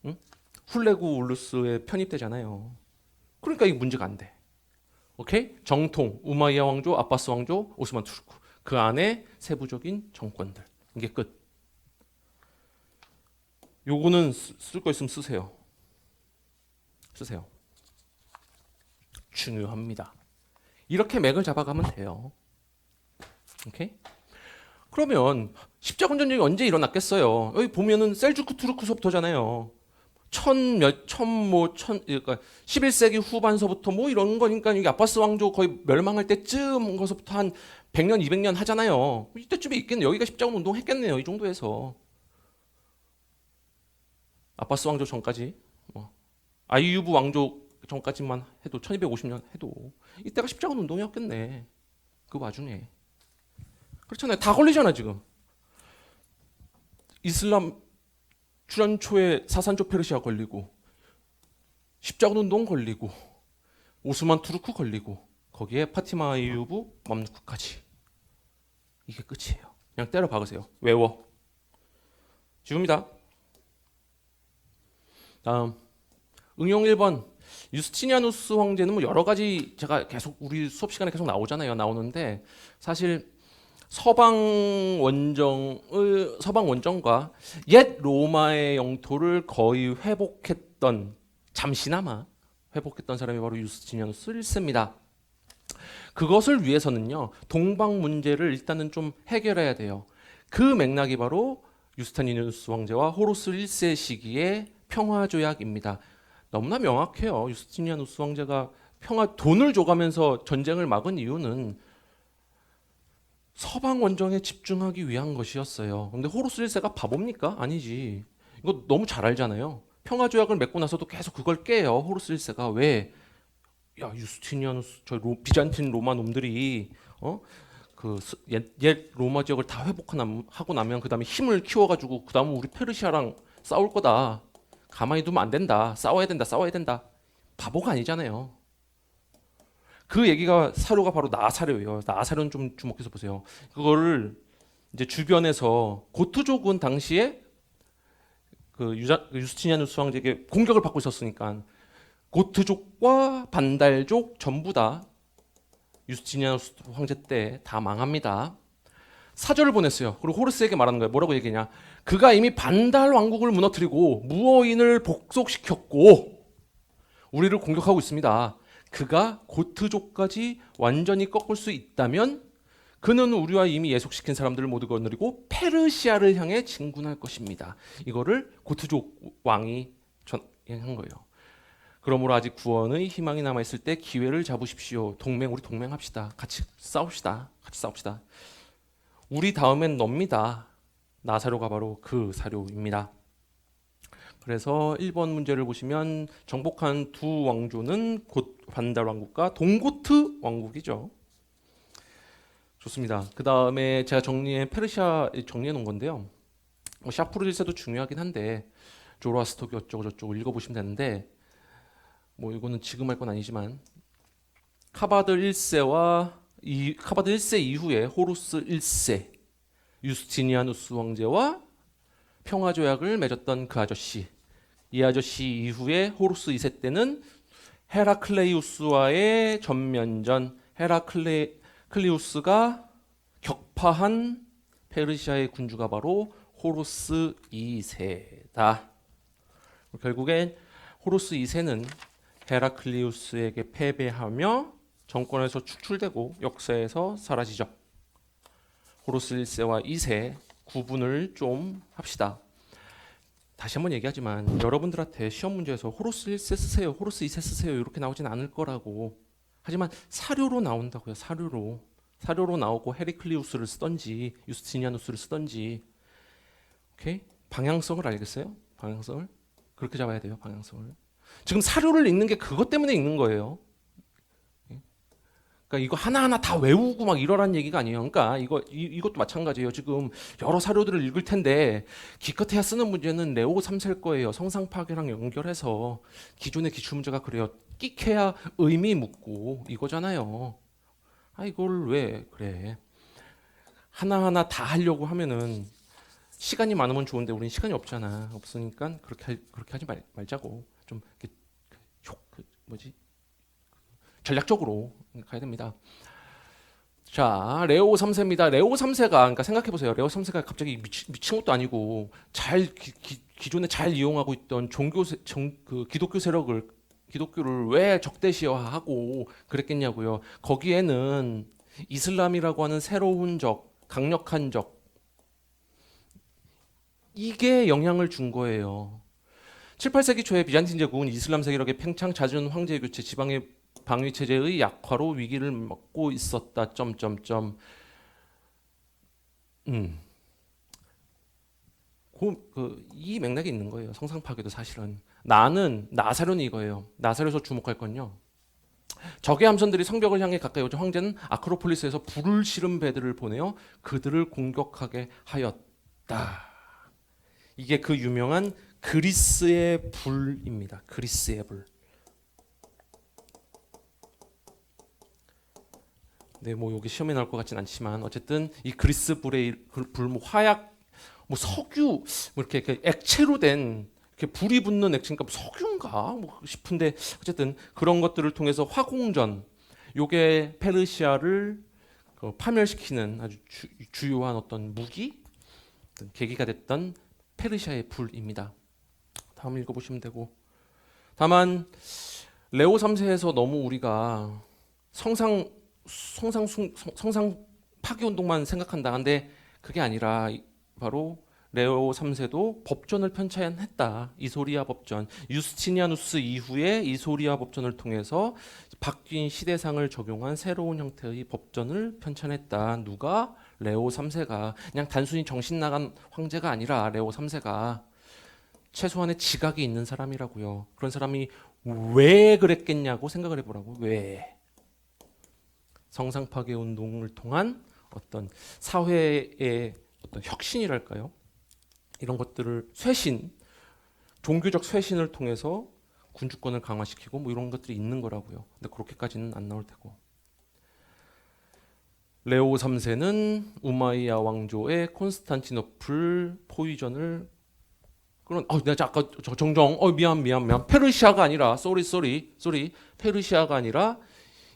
응? 훌레구 울루스에 편입되잖아요. 그러니까 이게 문제가 안 돼. 오케이? 정통, 우마이야 왕조, 아바스 왕조, 오스만 투르크. 그 안에 세부적인 정권들. 이게 끝. 요거는 쓸 거 있으면 쓰세요. 중요합니다. 이렇게 맥을 잡아가면 돼요. 오케이? 그러면 십자군 전쟁이 언제 일어났겠어요? 여기 보면은 셀주크 투르크서부터잖아요. 그러니까 11세기 후반서부터 뭐 이런 거니까 이게 아바스 왕조 거의 멸망할 때쯤 거서부터 한 100년, 200년 하잖아요. 이때쯤에 있겠네. 여기가 십자군 운동 했겠네요. 이 정도에서. 아바스 왕조 전까지. 아이유브 왕조 전까지만 해도 1250년 해도 이때가 십자군 운동이었겠네. 그 와중에. 그렇잖아요. 다 걸리잖아, 지금. 이슬람 출현 초에 사산조 페르시아 걸리고 십자군 운동 걸리고 오스만 투르크 걸리고 거기에 파티마 아이유브 맘루크까지. 이게 끝이에요. 그냥 때려 박으세요. 외워. 지웁니다. 다음 응용 1번 유스티니아누스 황제는 뭐 여러 가지 제가 계속 우리 수업 시간에 계속 나오는데 사실 서방 원정과 옛 로마의 영토를 거의 잠시나마 회복했던 사람이 바로 유스티니아누스 1세입니다. 그것을 위해서는요, 동방 문제를 일단은 좀 해결해야 돼요. 그 맥락이 바로 유스티니아누스 황제와 호루스 1세 시기의 평화 조약입니다. 너무나 명확해요. 유스티니아누스 황제가 돈을 줘가면서 전쟁을 막은 이유는 서방 원정에 집중하기 위한 것이었어요. 근데 호루스 1세가 바보입니까? 아니지. 이거 너무 잘 알잖아요. 평화 조약을 맺고 나서도 계속 그걸 깨요. 호루스 1세가 왜? 야, 유스티니아누스 비잔틴 로마 놈들이 옛 로마 지역을 다 회복하고 나면 그 다음에 힘을 키워가지고 그 다음에 우리 페르시아랑 싸울 거다. 가만히 두면 안 된다. 싸워야 된다. 바보가 아니잖아요. 그 얘기가 사료가 바로 나사료예요. 나사료는 좀 주목해서 보세요. 그거를 이제 주변에서 고트족은 당시에 그 유스티니아누스 황제에게 공격을 받고 있었으니까 고트족과 반달족 전부 다 유스티니아누스 황제 때 다 망합니다. 사절을 보냈어요. 그리고 호르스에게 말하는 거예요. 뭐라고 얘기냐? 그가 이미 반달 왕국을 무너뜨리고 무어인을 복속시켰고 우리를 공격하고 있습니다. 그가 고트족까지 완전히 꺾을 수 있다면 그는 우리와 이미 예속시킨 사람들을 모두 거느리고 페르시아를 향해 진군할 것입니다. 이거를 고트족 왕이 한 거예요. 그러므로 아직 구원의 희망이 남아있을 때 기회를 잡으십시오. 우리 동맹합시다. 같이 싸웁시다. 우리 다음엔 놉니다. 나사료가 바로 그 사료입니다. 그래서 1번 문제를 보시면 정복한 두 왕조는 곧 반달 왕국과 동고트 왕국이죠. 좋습니다. 그 다음에 제가 페르시아 정리해 놓은 건데요. 샤프르 1세도 중요하긴 한데 조로아스터기 어쩌고 저쩌고 읽어보시면 되는데 뭐 이거는 지금 할 건 아니지만 카바드 1세 이후에 호루스 1세 유스티니아누스 황제와 평화조약을 맺었던 그 아저씨. 이 아저씨 이후에 호루스 2세 때는 헤라클레이우스와의 전면전, 헤라클레이우스가 격파한 페르시아의 군주가 바로 호루스 2세다. 결국엔 호루스 2세는 헤라클리우스에게 패배하며 정권에서 축출되고 역사에서 사라지죠. 호루스 1세와 2세 구분을 좀 합시다. 다시 한번 얘기하지만 여러분들한테 시험 문제에서 호루스 1세 쓰세요, 호루스 2세 쓰세요 이렇게 나오진 않을 거라고. 하지만 사료로 나온다고요. 사료로 나오고 헤리클리우스를 쓰던지 유스티니아누스를 쓰던지. 오케이? 방향성을 알겠어요? 방향성을 그렇게 잡아야 돼요. 방향성을. 지금 사료를 읽는 게 그것 때문에 읽는 거예요. 그러니까 이거 하나하나 다 외우고 막 이러라는 얘기가 아니에요. 그러니까 이것도 마찬가지예요. 지금 여러 사료들을 읽을 텐데 기껏해야 쓰는 문제는 레오 3세일 거예요. 성상 파괴랑 연결해서 기존의 기출 문제가 그래요. 끽해야 의미 묻고 이거잖아요. 이걸 왜 그래? 하나하나 다 하려고 하면은 시간이 많으면 좋은데 우리는 시간이 없으니까 그렇게 하지 말자고. 좀 전략적으로 가야 됩니다. 자, 레오 3세입니다. 레오 3세가 그러니까 생각해 보세요. 레오 3세가 갑자기 미친 것도 아니고 기존에 잘 이용하고 있던 기독교 세력을 기독교를 왜 적대시하고 그랬겠냐고요. 거기에는 이슬람이라고 하는 새로운 강력한 적 이게 영향을 준 거예요. 7, 8세기 초에 비잔틴 제국은 이슬람 세계력의 팽창, 잦은 황제 교체, 지방의 방위 체제의 약화로 위기를 맞고 있었다. 이 맥락이 있는 거예요. 성상 파괴도 사실은. 나사로는 이거예요. 나사로에서 주목할 건요. 적의 함선들이 성벽을 향해 가까이 오자 황제는 아크로폴리스에서 불을 실은 배들을 보내어 그들을 공격하게 하였다. 이게 그 유명한 그리스의 불입니다. 그리스의 불. 네, 뭐 여기 시험에 나올 것 같진 않지만 어쨌든 이 그리스 불의 불, 뭐 화약, 뭐 석유, 뭐 이렇게 액체로 된 이렇게 불이 붙는 액체니까 석유인가 뭐 싶은데 어쨌든 그런 것들을 통해서 화공전, 요게 페르시아를 파멸시키는 아주 주요한 어떤 무기, 어떤 계기가 됐던 페르시아의 불입니다. 다음 읽어보시면 되고. 다만 레오 3세에서 너무 우리가 성상 파괴 운동만 생각한다. 근데 그게 아니라 바로 레오 3세도 법전을 편찬했다. 이소리아 법전. 유스티니아누스 이후에 이소리아 법전을 통해서 바뀐 시대상을 적용한 새로운 형태의 법전을 편찬했다. 누가? 레오 3세가. 그냥 단순히 정신 나간 황제가 아니라 레오 3세가 최소한의 지각이 있는 사람이라고요. 그런 사람이 왜 그랬겠냐고 생각을 해보라고. 왜? 성상 파괴 운동을 통한 어떤 사회의 어떤 혁신이랄까요? 이런 것들을 종교적 쇄신을 통해서 군주권을 강화시키고 뭐 이런 것들이 있는 거라고요. 근데 그렇게까지는 안 나올 테고. 레오 3세는 우마이야 왕조의 콘스탄티노플 포위전을 내가 아까 정정 미안 페르시아가 아니라 페르시아가 아니라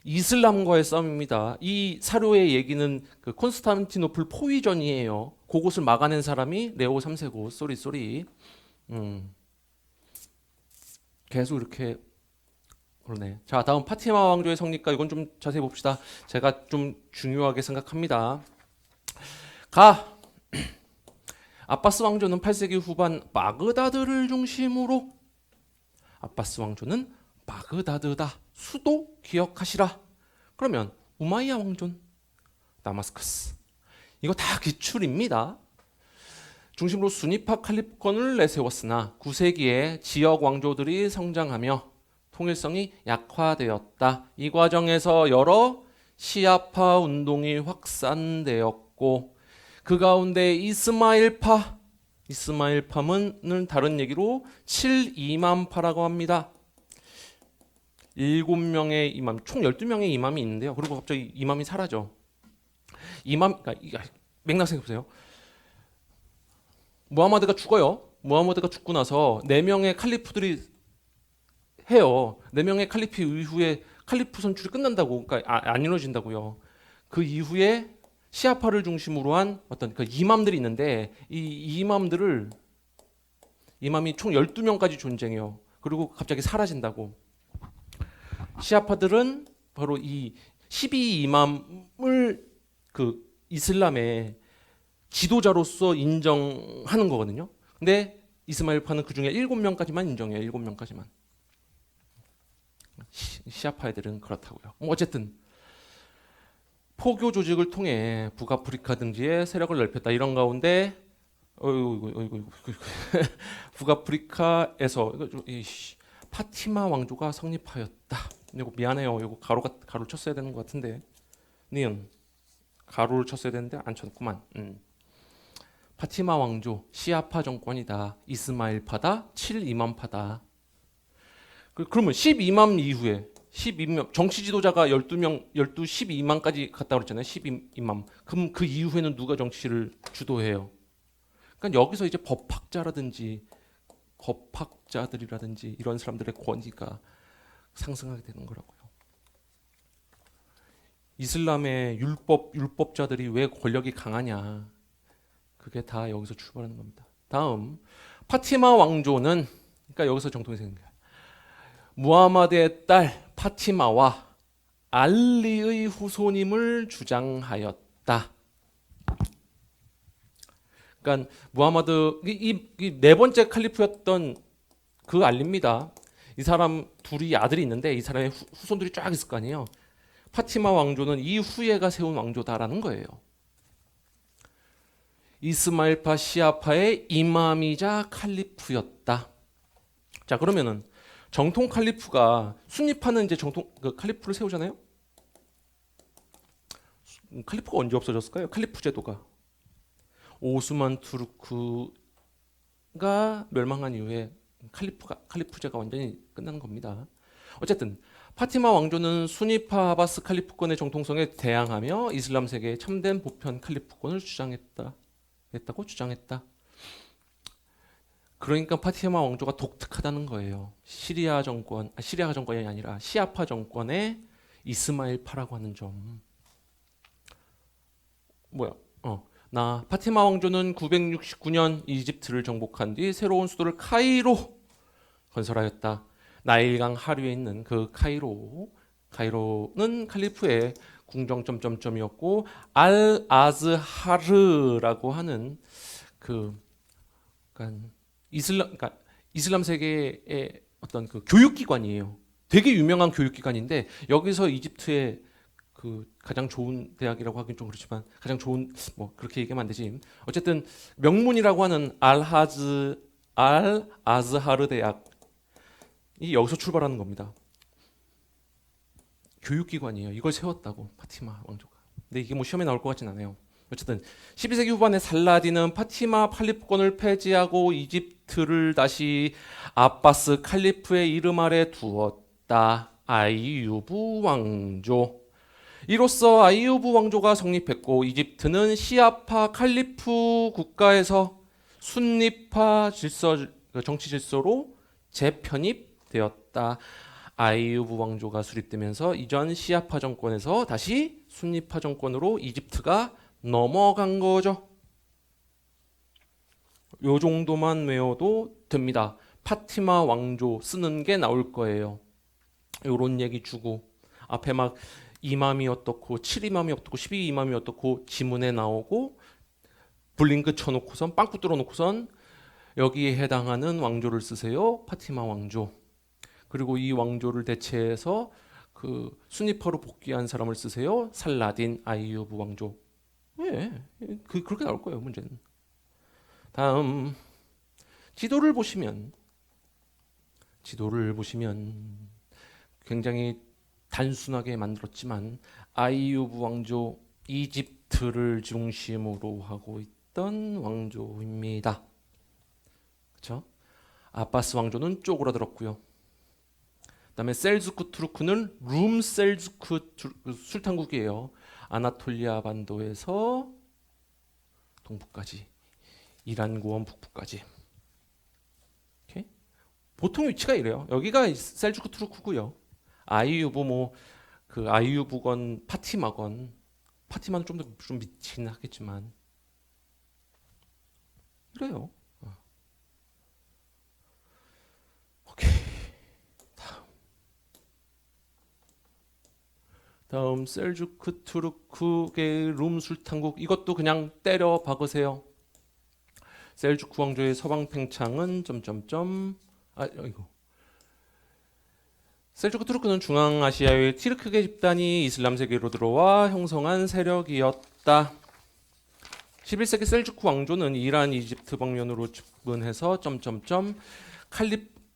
이슬람과의 싸움입니다. 이 사료의 얘기는 그 콘스탄티노플 포위전이에요. 그곳을 막아낸 사람이 레오 3세고 계속 이렇게 그러네. 자, 다음 파티마 왕조의 성립과 이건 좀 자세히 봅시다. 제가 좀 중요하게 생각합니다. 아바스 왕조는 8세기 후반 바그다드를 중심으로 아바스 왕조는 바그다드다. 수도 기억하시라. 그러면 우마이야 왕조는 다마스커스. 이거 다 기출입니다. 중심으로 수니파 칼리프권을 내세웠으나 9세기에 지역 왕조들이 성장하며 통일성이 약화되었다. 이 과정에서 여러 시아파 운동이 확산되었고 그 가운데 이스마일파는 다른 얘기로 7이맘파라고 합니다. 7명의 이맘, 총 12명의 이맘이 있는데요. 그리고 갑자기 이맘이 사라져. 그러니까 맥락 생각해보세요. 무하마드가 죽어요. 무하마드가 죽고 나서 4명의 칼리프들이 해요. 4명의 칼리프 이후에 칼리프 선출이 끝난다고, 그러니까 안 이루어진다고요. 그 이후에 시아파를 중심으로 한 어떤 그 이맘들이 있는데 이맘이 총 12명까지 존재해요. 그리고 갑자기 사라진다고. 시아파들은 바로 이 12이맘을 그 이슬람의 지도자로서 인정하는 거거든요. 근데 이스마일파는 그 중에 7명까지만 인정해요. 7명까지만. 시아파 애들은 그렇다고요. 어쨌든 포교 조직을 통해 북아프리카 등지에 세력을 넓혔다. 이런 가운데 북아프리카에서 파티마 왕조가 성립하였다. 이거 미안해요. 이거 가로 쳤어야 되는 것 같은데. 니은 가로를 쳤어야 되는데 안 쳤구만. 파티마 왕조 시아파 정권이다. 이스마일파다. 7이맘파다. 그러면 12맘 이후에 12명 정치 지도자가 12명 12만까지 갔다 그랬잖아요. 12만. 그럼 그 이후에는 누가 정치를 주도해요? 그러니까 여기서 이제 법학자들이라든지 이런 사람들의 권위가 상승하게 되는 거라고요. 이슬람의 율법자들이 왜 권력이 강하냐? 그게 다 여기서 출발하는 겁니다. 다음 파티마 왕조는 그러니까 여기서 정통이 생긴 거예요. 무하마드의 딸 파티마와 알리의 후손임을 주장하였다. 그러니까 무하마드 이 네 번째 칼리프였던 그 알립니다. 이 사람 둘이 아들이 있는데 이 사람의 후손들이 쫙 있을 거 아니에요. 파티마 왕조는 이 후예가 세운 왕조다라는 거예요. 이스마일파 시아파의 이맘이자 칼리프였다. 자, 그러면은 정통 칼리프가 순위파는 이제 정통 그 칼리프를 세우잖아요. 칼리프가 언제 없어졌을까요? 칼리프 제도가 오스만 투르크가 멸망한 이후에 칼리프제가 완전히 끝나는 겁니다. 어쨌든 파티마 왕조는 수니파 아바스 칼리프권의 정통성에 대항하며 이슬람 세계의 참된 보편 칼리프권을 주장했다고 주장했다. 그러니까 파티마 왕조가 독특하다는 거예요. 시리아가 정권이 아니라 시아파 정권의 이스마일파라고 하는 점. 나 파티마 왕조는 969년 이집트를 정복한 뒤 새로운 수도를 카이로 건설하였다. 나일강 하류에 있는 그 카이로는 칼리프의 궁정 점점점이었고 알 아즈하르라고 하는 그러니까 이슬람 세계의 어떤 그 교육기관이에요. 되게 유명한 교육기관인데 여기서 이집트의 그 가장 좋은 대학이라고 하긴 좀 그렇지만 가장 좋은 뭐 그렇게 얘기하면 안 되지. 어쨌든 명문이라고 하는 알 아즈하르 대학이 여기서 출발하는 겁니다. 교육기관이에요. 이걸 세웠다고 파티마 왕조가. 근데 이게 뭐 시험에 나올 것 같진 않아요. 어쨌든 12세기 후반에 살라딘은 파티마 칼리프권을 폐지하고 이집트를 다시 아바스 칼리프의 이름 아래 두었다. 아이유브 왕조. 이로써 아이유브 왕조가 성립했고 이집트는 시아파 칼리프 국가에서 순니파 정치 질서로 재편입되었다. 아이유브 왕조가 수립되면서 이전 시아파 정권에서 다시 순니파 정권으로 이집트가 넘어간 거죠. 요 정도만 외워도 됩니다. 파티마 왕조 쓰는 게 나올 거예요. 요런 얘기 주고 앞에 막 이맘이 어떻고 7이맘이 어떻고 12이맘이 어떻고 지문에 나오고 블링크 쳐놓고선 빵꾸 뚫어놓고선 여기에 해당하는 왕조를 쓰세요. 파티마 왕조. 그리고 이 왕조를 대체해서 그 수니파로 복귀한 사람을 쓰세요. 살라딘 아이유브 왕조. 왜? 그렇게 나올 거예요. 문제는. 다음 지도를 보시면 굉장히 단순하게 만들었지만 아이유브 왕조 이집트를 중심으로 하고 있던 왕조입니다. 그렇죠? 아바스 왕조는 쪼그라들었고요. 그다음에 셀주크 투르크는 룸 셀주크 술탄국이에요. 아나톨리아 반도에서 동북까지, 이란 고원 북부까지. 오케이? 보통 위치가 이래요. 여기가 셀주크 투르크고요. 아이유브 그 아이유브건 파티마는 좀 미치긴 하겠지만 그래요. 오케이. 다음 셀주크 투르크의 룸 술탄국 이것도 그냥 때려 박으세요. 셀주크 왕조의 서방 팽창은 이거 셀주크 투르크는 중앙아시아의 티르크계 집단이 이슬람 세계로 들어와 형성한 세력이었다. 11세기 셀주크 왕조는 이란, 이집트 방면으로 접근해서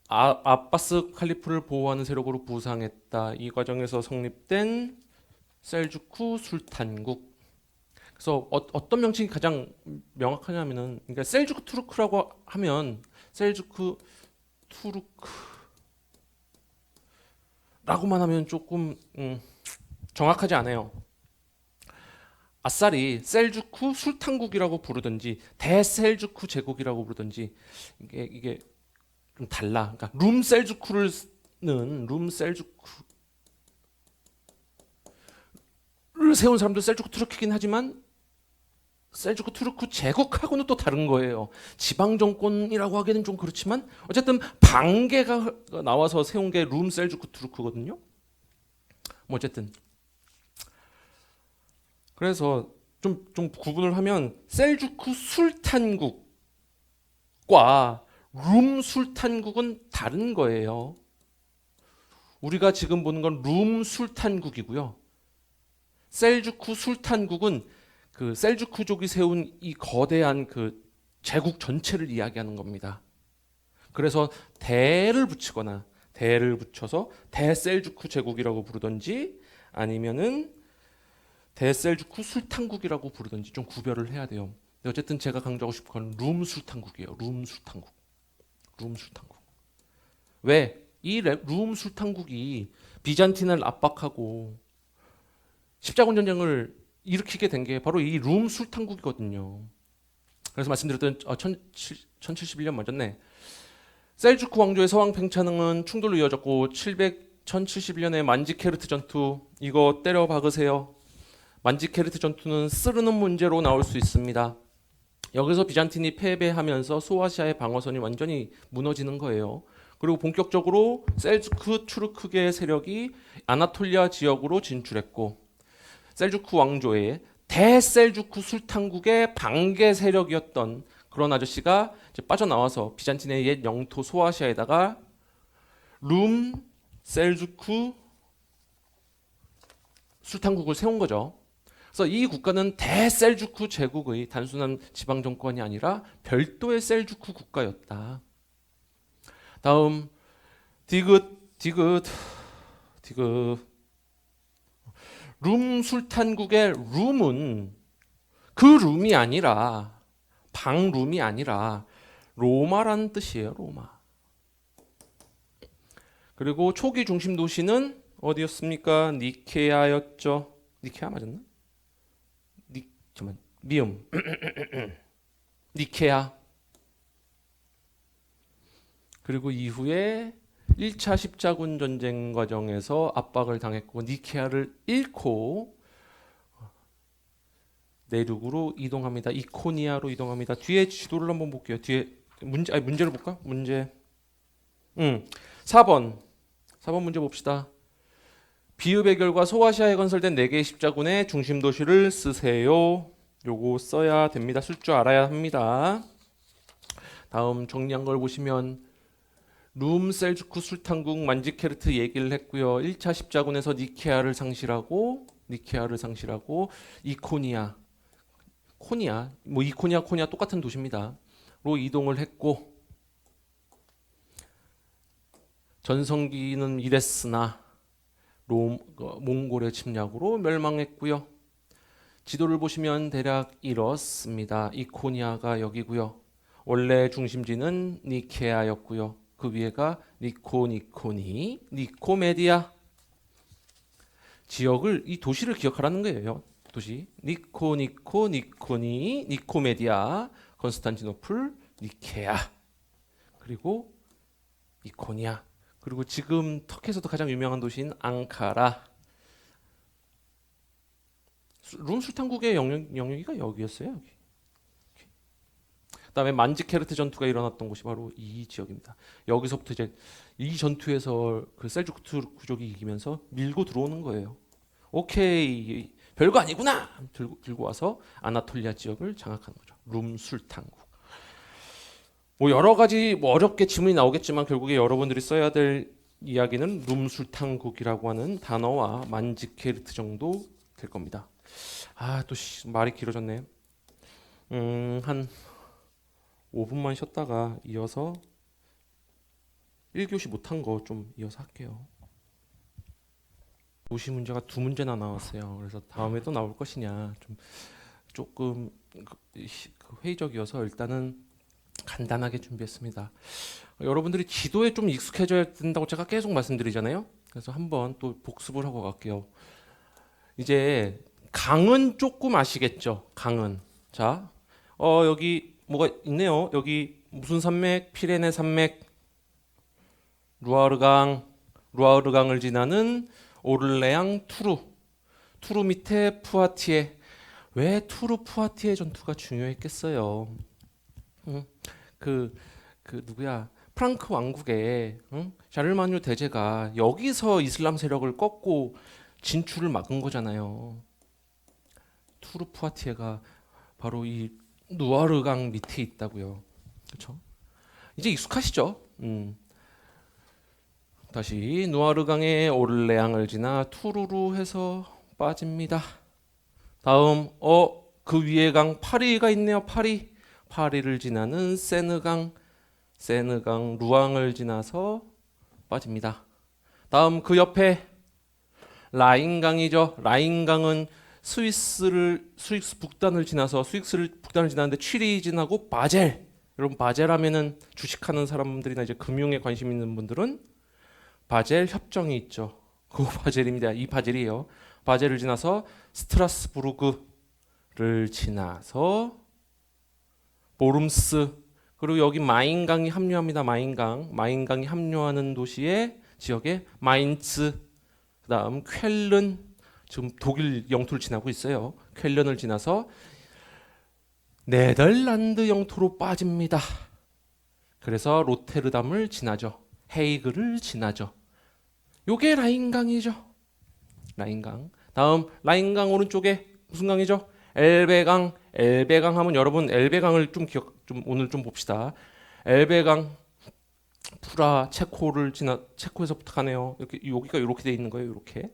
아바스 칼리프를 보호하는 세력으로 부상했다. 이 과정에서 성립된 셀주크 술탄국. 그래서 어떤 명칭이 가장 명확하냐면은 그러니까 셀주크 투르크라고 하면 셀주크 투르크 라고만 하면 조금 정확하지 않아요. 아싸리 셀주크 술탄국이라고 부르든지 대셀주크 제국이라고 부르든지 이게 좀 달라. 그러니까 룸 셀주크를 세운 사람도 셀주크 투르크긴 하지만 셀주크 투르크 제국하고는 또 다른 거예요. 지방 정권이라고 하기는 좀 그렇지만 어쨌든 반개가 나와서 세운 게 룸 셀주크 투르크거든요. 뭐 어쨌든 그래서 좀 구분을 하면 셀주크 술탄국과 룸 술탄국은 다른 거예요. 우리가 지금 보는 건 룸 술탄국이고요. 셀주크 술탄국은 그 셀주크족이 세운 이 거대한 그 제국 전체를 이야기하는 겁니다. 그래서 대를 붙이거나 대를 붙여서 대셀주크 제국이라고 부르든지 아니면은 대셀주크 술탄국이라고 부르든지 좀 구별을 해야 돼요. 근데 어쨌든 제가 강조하고 싶은 건 룸 술탄국이에요. 룸 술탄국. 룸 술탄국. 왜? 이 룸 술탄국이 비잔틴을 압박하고 십자군 전쟁을 일으키게 된 게 바로 이 룸 술탄국이거든요. 그래서 말씀드렸던 1071년 맞았네. 셀주크 왕조의 서왕 팽차능은 충돌로 이어졌고 1071년에 만지케르트 전투 이거 때려 박으세요. 만지케르트 전투는 쓰르는 문제로 나올 수 있습니다. 여기서 비잔틴이 패배하면서 소아시아의 방어선이 완전히 무너지는 거예요. 그리고 본격적으로 셀주크 투르크계 세력이 아나톨리아 지역으로 진출했고 셀주크 왕조의 대셀주크 술탄국의 반개 세력이었던 그런 아저씨가 이제 빠져나와서 비잔틴의 옛 영토 소아시아에다가 룸 셀주크 술탄국을 세운 거죠. 그래서 이 국가는 대셀주크 제국의 단순한 지방 정권이 아니라 별도의 셀주크 국가였다. 다음 디귿 룸 술탄국의 룸은 그 룸이 아니라 방룸이 아니라 로마라는 뜻이에요. 로마. 그리고 초기 중심 도시는 어디였습니까? 니케아였죠. 니케아 맞았나? 잠깐만. 미음. 니케아. 그리고 이후에 1차 십자군 전쟁 과정에서 압박을 당했고 니케아를 잃고 내륙으로 이동합니다. 이코니아로 이동합니다. 뒤에 지도를 한번 볼게요. 뒤에 문제를 볼까? 문제. 4번 문제 봅시다. 비읍의 결과 소아시아에 건설된 4개의 십자군의 중심 도시를 쓰세요. 요거 써야 됩니다. 쓸 줄 알아야 합니다. 다음 정리한 걸 보시면 룸 셀주크 술탄국 만지케르트 얘기를 했고요. 1차 십자군에서 니케아를 상실하고 이코니아 코니아 똑같은 도시입니다. 로 이동을 했고 전성기는 이랬으나 몽골의 침략으로 멸망했고요. 지도를 보시면 대략 이렇습니다. 이코니아가 여기고요. 원래 중심지는 니케아였고요. 그 위에가 니코메디아. 지역을 이 도시를 기억하라는 거예요. 도시 니코메디아, 건스탄티노플, 니케아, 그리고 이코니아. 그리고 지금 터키에서도 가장 유명한 도시인 앙카라. 룸 술탄국의 영역이가 여기였어요. 여기. 그다음에 만지케르트 전투가 일어났던 곳이 바로 이 지역입니다. 여기서부터 이제 이 전투에서 그 셀주크족이 이기면서 밀고 들어오는 거예요. 오케이, 별거 아니구나. 들고 와서 아나톨리아 지역을 장악하는 거죠. 룸 술탄국. 뭐 여러 가지 어렵게 지문이 나오겠지만 결국에 여러분들이 써야 될 이야기는 룸 술탄국이라고 하는 단어와 만지케르트 정도 될 겁니다. 또 말이 길어졌네. 한 5분만 쉬었다가 이어서 1교시 못한 거 좀 이어서 할게요. 도시 문제가 2문제나 나왔어요. 그래서 다음에 또 나올 것이냐 조금 회의적이어서 일단은 간단하게 준비했습니다. 여러분들이 지도에 좀 익숙해져야 된다고 제가 계속 말씀드리잖아요. 그래서 한번 또 복습을 하고 갈게요. 이제 강은 조금 아시겠죠? 강은. 자, 여기 뭐가 있네요. 여기 무슨 산맥? 피레네 산맥, 루아르강을 지나는 오를레앙, 투르 밑에 푸아티에. 왜 푸아티에 전투가 중요했겠어요? 그 누구야? 프랑크 왕국의 샤를마뉴 대제가 여기서 이슬람 세력을 꺾고 진출을 막은 거잖아요. 푸아티에가 바로 이 누아르강 밑에 있다고요. 그렇죠? 이제 익숙하시죠? 다시 누아르강의 오를레앙을 지나 투르루 해서 빠집니다. 다음 그 위에 강 파리가 있네요. 파리를 지나는 세느강 루앙을 지나서 빠집니다. 다음 그 옆에 라인강이죠. 라인강은 스위스 북단을 지나는데 취리 지나고 바젤. 여러분 바젤 하면은 주식하는 사람들이나 이제 금융에 관심 있는 분들은 바젤 협정이 있죠. 그 바젤입니다. 이 바젤이에요. 바젤을 지나서 스트라스부르크를 지나서 보름스, 그리고 여기 마인강이 합류합니다. 마인강이 합류하는 도시의 지역에 마인츠, 그다음 쾰른, 지금 독일 영토를 지나고 있어요. 쾰른을 지나서 네덜란드 영토로 빠집니다. 그래서 로테르담을 지나죠. 헤이그를 지나죠. 요게 라인강이죠. 라인강. 다음 라인강 오른쪽에 무슨 강이죠? 엘베강. 엘베강 하면 여러분 엘베강을 좀 오늘 좀 봅시다. 엘베강 프라 체코에서부터 가네요. 이렇게 여기가 이렇게 돼 있는 거예요. 이렇게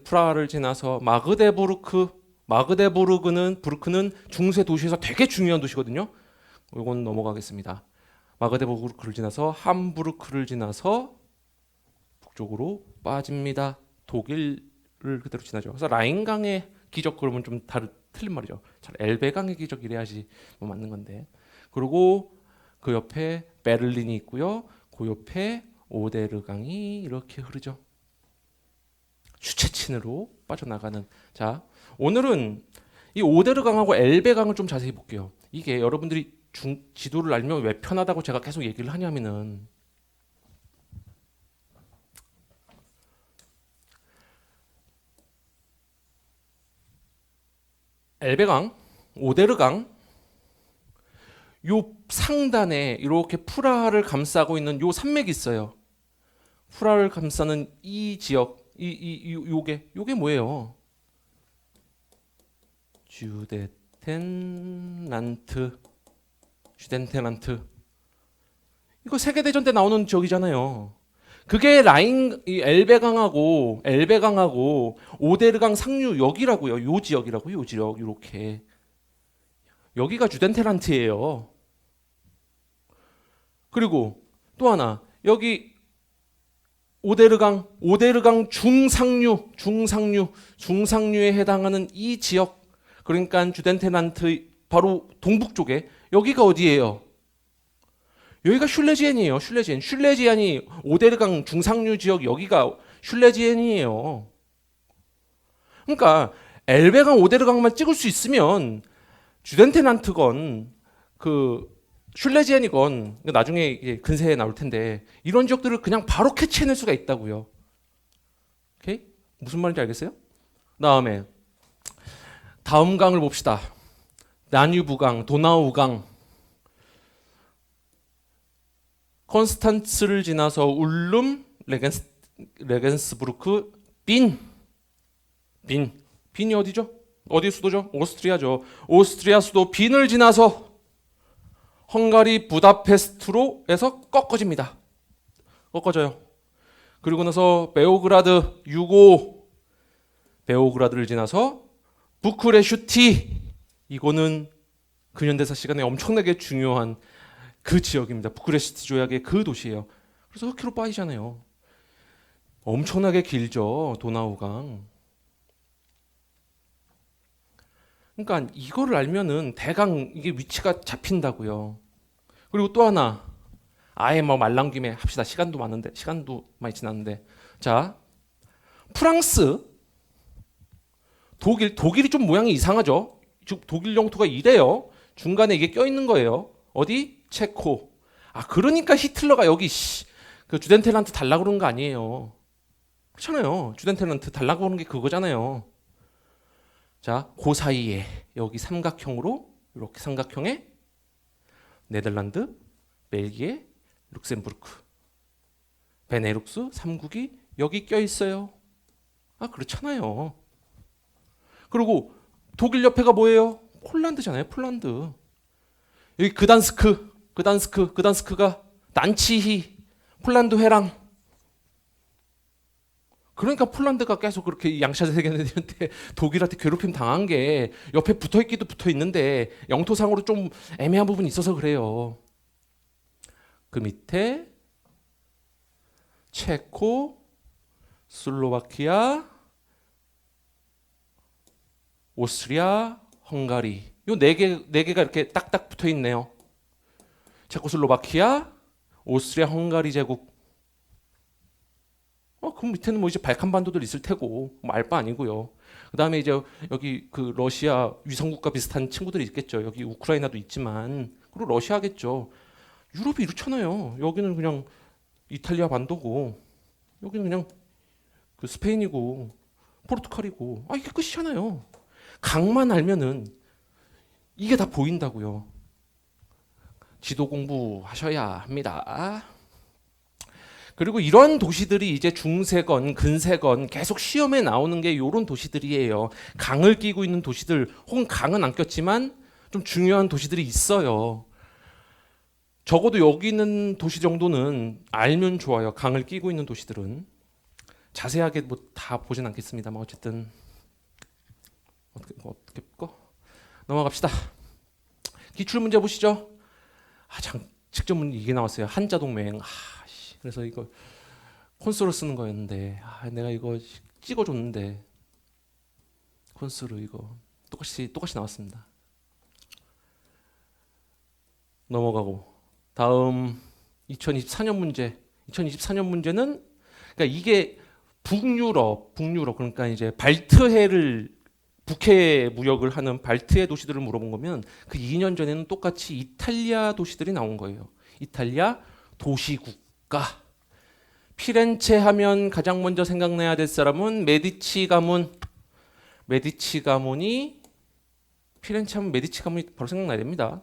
프라를 지나서 부르크는 중세 도시에서 되게 중요한 도시거든요. 이건 넘어가겠습니다. 마그데부르크를 지나서 함부르크를 지나서 북쪽으로 빠집니다. 독일을 그대로 지나죠. 그래서 라인강의 기적 그러면 좀 틀린 말이죠. 잘 엘베강의 기적 이래야지 뭐 맞는 건데. 그리고 그 옆에 베를린이 있고요. 그 옆에 오데르강이 이렇게 흐르죠. 슈체친으로 빠져나가는. 자, 오늘은 이 오데르강하고 엘베강을 좀 자세히 볼게요. 이게 여러분들이 지도를 알면 왜 편하다고 제가 계속 얘기를 하냐면은 엘베강, 오데르강 요 상단에 이렇게 프라하를 감싸고 있는 요 산맥이 있어요. 프라하를 감싸는 이 지역, 요게 뭐예요? 슈덴텐란트. 이거 세계대전 때 나오는 지역이잖아요. 그게 이 엘베강하고 오데르강 상류 여기라고요. 요 지역이라고요. 요 지역 이렇게. 여기가 주덴테란트예요. 그리고 또 하나 여기 오데르강 중상류에 해당하는 이 지역, 그러니까 주덴테란트 바로 동북쪽에 여기가 어디예요? 여기가 슐레지엔이에요. 슐레지안이 오데르강 중상류 지역 여기가 슐레지엔이에요. 그러니까 엘베강 오데르강만 찍을 수 있으면 주덴테난트건 그 슐레지엔이건 나중에 근세에 나올 텐데 이런 지역들을 그냥 바로 캐치해낼 수가 있다고요. 오케이? 무슨 말인지 알겠어요? 다음에 다음 강을 봅시다. 나뉴브강, 도나우강. 콘스탄츠를 지나서 울름, 레겐스부르크, 빈이 어디죠? 어디 수도죠? 오스트리아죠. 오스트리아 수도 빈을 지나서 헝가리 부다페스트로에서 꺾어져요. 그리고 나서 베오그라드를 지나서 부쿠레슈티. 이거는 근현대사 시간에 엄청나게 중요한 그 지역입니다. 부쿠레슈티 조약의 그 도시예요. 그래서 흑해로 빠지잖아요. 엄청나게 길죠. 도나우강. 그러니까 이거를 알면은 대강 이게 위치가 잡힌다고요. 그리고 또 하나, 아예 뭐 말랑 김에 합시다. 시간도 많이 지났는데, 자, 프랑스, 독일이 좀 모양이 이상하죠. 독일 영토가 이래요. 중간에 이게 껴 있는 거예요. 어디? 체코. 그러니까 히틀러가 여기 그 주덴테란트 달라고 그런 거 아니에요. 그렇잖아요. 주덴테란트 달라고 그러는 게 그거잖아요. 자, 그 사이에 여기 이렇게 삼각형에 네덜란드, 벨기에, 룩셈부르크, 베네룩스 3국이 여기 껴 있어요. 그렇잖아요. 그리고 독일 옆에가 뭐예요? 폴란드잖아요. 폴란드. 여기 그단스크, 그단스크가 난치히 폴란드 회랑. 그러니까 폴란드가 계속 그렇게 양차 세계대전때 독일한테 괴롭힘 당한 게 옆에 붙어있기도 붙어있는데 영토상으로 좀 애매한 부분이 있어서 그래요. 그 밑에 체코, 슬로바키아, 오스트리아, 헝가리. 요 네 개가 이렇게 딱딱 붙어 있네요. 체코슬로바키아, 오스트리아, 헝가리 제국. 그 밑에는 뭐 이제 발칸 반도들 있을 테고 뭐 알 바 아니고요. 그다음에 이제 여기 그 러시아 위성국가 비슷한 친구들이 있겠죠. 여기 우크라이나도 있지만 그리고 러시아겠죠. 유럽이 이렇잖아요. 여기는 그냥 이탈리아 반도고 여기는 그냥 그 스페인이고 포르투갈이고 이게 끝이잖아요. 강만 알면은 이게 다 보인다고요. 지도 공부하셔야 합니다. 그리고 이런 도시들이 이제 중세건 근세건 계속 시험에 나오는 게 이런 도시들이에요. 강을 끼고 있는 도시들 혹은 강은 안 꼈지만 좀 중요한 도시들이 있어요. 적어도 여기 있는 도시 정도는 알면 좋아요. 강을 끼고 있는 도시들은. 자세하게 뭐 다 보진 않겠습니다만 어쨌든 어떻게 볼까? 넘어갑시다. 기출문제 보시죠. 직접 이게 나왔어요. 한자동맹. 그래서 이거 콘솔을 쓰는 거였는데 내가 이거 찍어줬는데 콘솔을 이거 똑같이 나왔습니다. 넘어가고 다음 2024년 문제. 2024년 문제는 그러니까 이게 북유럽 그러니까 이제 발트해를 북해 무역을 하는 발트해 도시들을 물어본 거면 그 2년 전에는 똑같이 이탈리아 도시들이 나온 거예요. 이탈리아 도시국가. 피렌체 하면 가장 먼저 생각나야 될 사람은 메디치 가문. 피렌체 하면 메디치 가문이 바로 생각나야 됩니다.